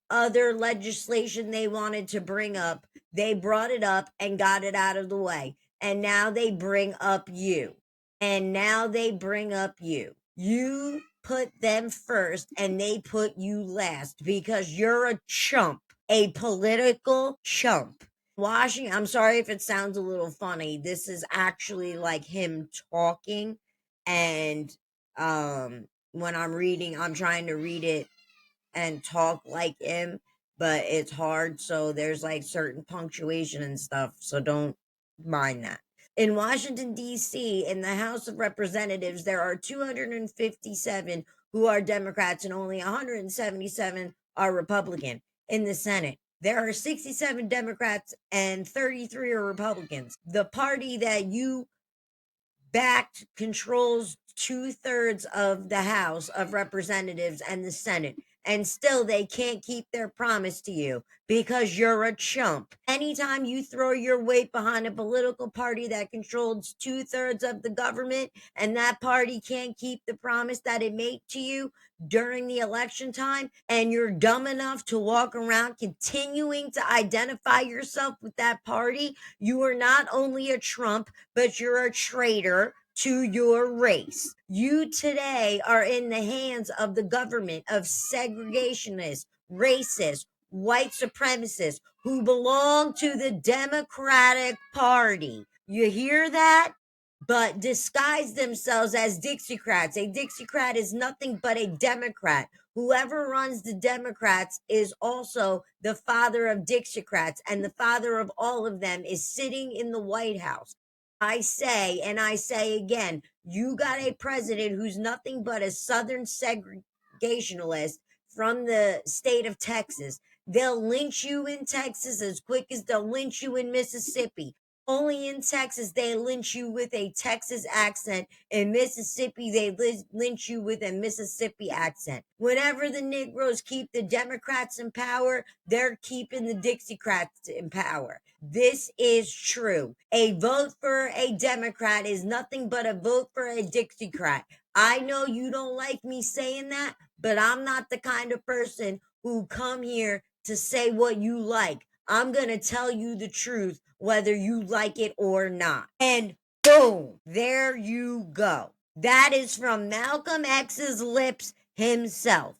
Speaker 1: other legislation they wanted to bring up. They brought it up and got it out of the way. And now they bring up you. You put them first and they put you last because you're a chump, a political chump. Washington, I'm sorry if it sounds a little funny. This is actually like him talking, and when I'm reading, I'm trying to read it and talk like him, but it's hard, so there's like certain punctuation and stuff, so don't mind that. In Washington, D.C., in the House of Representatives, there are 257 who are Democrats and only 177 are Republican. In the Senate, there are 67 Democrats and 33 are Republicans. The party that you backed controls 2/3 of the House of Representatives and the Senate. And still, they can't keep their promise to you because you're a chump. Anytime you throw your weight behind a political party that controls 2/3 of the government and that party can't keep the promise that it made to you during the election time, and you're dumb enough to walk around continuing to identify yourself with that party, you are not only a Trump, but you're a traitor to your race. You today are in the hands of the government of segregationists, racists, white supremacists who belong to the Democratic Party. You hear that? But disguise themselves as Dixiecrats. A Dixiecrat is nothing but a Democrat. Whoever runs the Democrats is also the father of Dixiecrats, and the father of all of them is sitting in the White House. I say, and I say again, you got a president who's nothing but a Southern segregationalist from the state of Texas. They'll lynch you in Texas as quick as they'll lynch you in Mississippi. Only in Texas, they lynch you with a Texas accent. In Mississippi, they lynch you with a Mississippi accent. Whenever the Negroes keep the Democrats in power, they're keeping the Dixiecrats in power. This is true. A vote for a Democrat is nothing but a vote for a Dixiecrat. I know you don't like me saying that, but I'm not the kind of person who come here to say what you like. I'm going to tell you the truth, whether you like it or not. And boom, there you go. That is from Malcolm X's lips himself.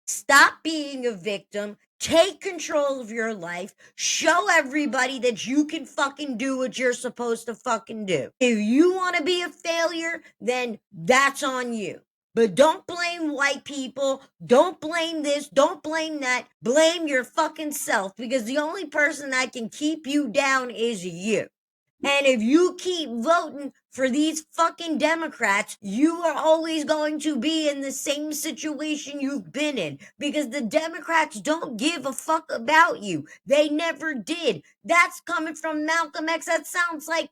Speaker 1: Stop being a victim. Take control of your life. Show everybody that you can fucking do what you're supposed to fucking do. If you want to be a failure, then that's on you. But don't blame white people. Don't blame this. Don't blame that. Blame your fucking self, because the only person that can keep you down is you. And if you keep voting for these fucking Democrats, you are always going to be in the same situation you've been in, because the Democrats don't give a fuck about you. They never did. That's coming from Malcolm X. That sounds like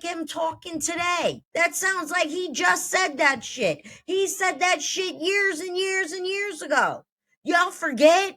Speaker 1: him talking today. That sounds like he just said that shit. He said that shit years and years and years ago. Y'all forget?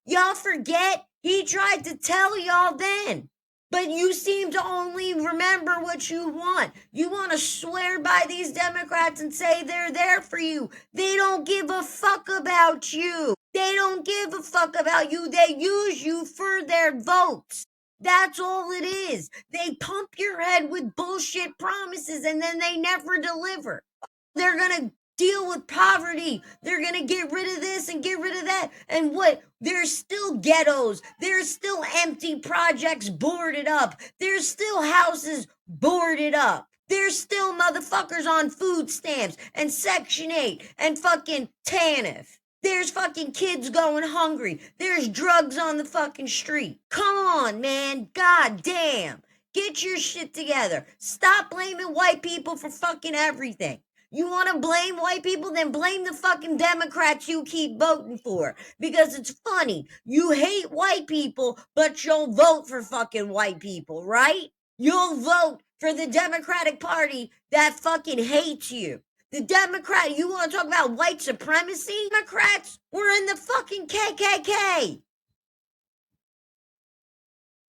Speaker 1: He tried to tell y'all then. But you seem to only remember what you want. You want to swear by these Democrats and say they're there for you. They don't give a fuck about you. They don't give a fuck about you. They use you for their votes. That's all it is. They pump your head with bullshit promises and then they never deliver. They're going to deal with poverty. They're going to get rid of this and get rid of that. And what? There's still ghettos. There's still empty projects boarded up. There's still houses boarded up. There's still motherfuckers on food stamps and Section 8 and fucking TANF. There's fucking kids going hungry. There's drugs on the fucking street. Come on, man. God damn. Get your shit together. Stop blaming white people for fucking everything. You want to blame white people? Then blame the fucking Democrats you keep voting for. Because it's funny. You hate white people, but you'll vote for fucking white people, right? You'll vote for the Democratic Party that fucking hates you. The Democrat, you want to talk about white supremacy? Democrats were in the fucking KKK.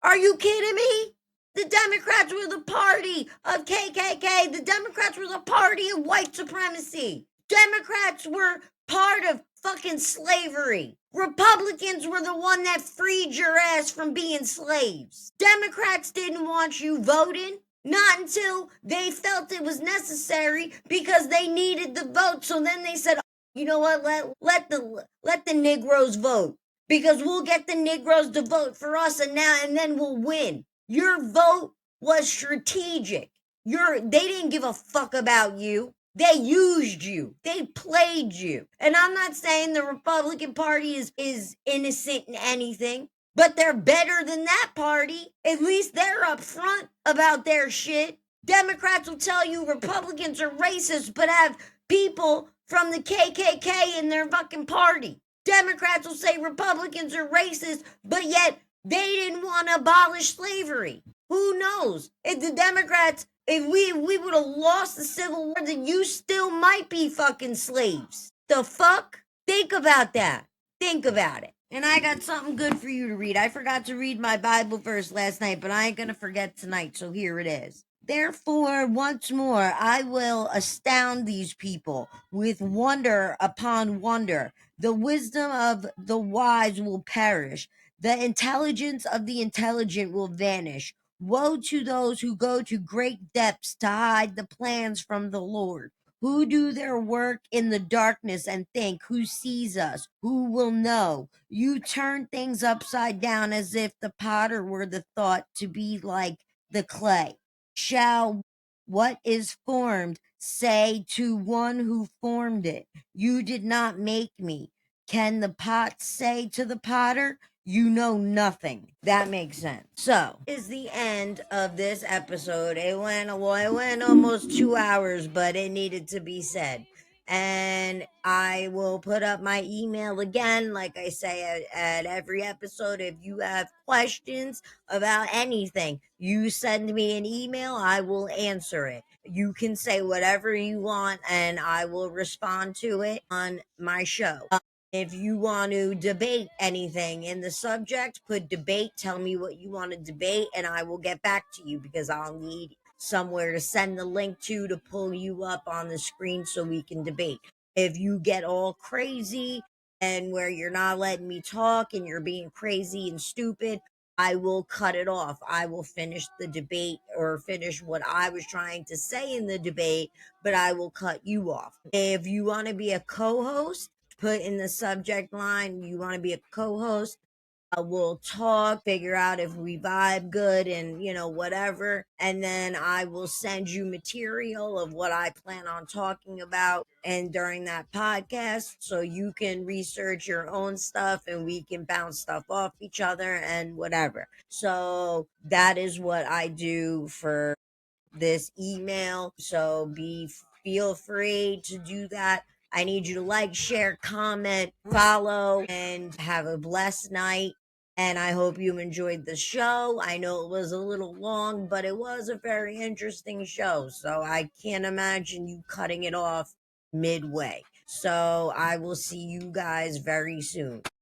Speaker 1: Are you kidding me? The Democrats were the party of KKK. The Democrats were the party of white supremacy. Democrats were part of fucking slavery. Republicans were the one that freed your ass from being slaves. Democrats didn't want you voting. Not until they felt it was necessary because they needed the vote. So then they said, you know what, let the Negroes vote because we'll get the Negroes to vote for us and then we'll win. Your vote was strategic. They didn't give a fuck about you. They used you. They played you. And I'm not saying the Republican Party is innocent in anything. But they're better than that party. At least they're upfront about their shit. Democrats will tell you Republicans are racist, but have people from the KKK in their fucking party. Democrats will say Republicans are racist, but yet they didn't want to abolish slavery. Who knows? If the Democrats, if we would have lost the Civil War, then you still might be fucking slaves. The fuck? Think about that. Think about it. And I got something good for you to read. I forgot to read my Bible verse last night, but I ain't going to forget tonight, so here it is. Therefore, once more, I will astound these people with wonder upon wonder. The wisdom of the wise will perish. The intelligence of the intelligent will vanish. Woe to those who go to great depths to hide the plans from the Lord, who do their work in the darkness and think, who sees us, who will know? You turn things upside down as if the potter were the thought to be like the clay. Shall what is formed say to one who formed it, you did not make me? Can the pot say to the potter, you know nothing? That makes sense. So, is the end of this episode. It went almost 2 hours, but it needed to be said. And I will put up my email again, like I say at every episode. If you have questions about anything, you send me an email, I will answer it. You can say whatever you want, and I will respond to it on my show. If you want to debate anything in the subject, put debate, tell me what you want to debate, and I will get back to you because I'll need somewhere to send the link to pull you up on the screen so we can debate. If you get all crazy and where you're not letting me talk and you're being crazy and stupid, I will cut it off. I will finish the debate or finish what I was trying to say in the debate, but I will cut you off. If you want to be a co-host, put in the subject line, you want to be a co-host. We'll talk, figure out if we vibe good and, whatever. And then I will send you material of what I plan on talking about and during that podcast so you can research your own stuff and we can bounce stuff off each other and whatever. So that is what I do for this email. So feel free to do that. I need you to like, share, comment, follow, and have a blessed night. And I hope you enjoyed the show. I know it was a little long, but it was a very interesting show. So I can't imagine you cutting it off midway. So I will see you guys very soon.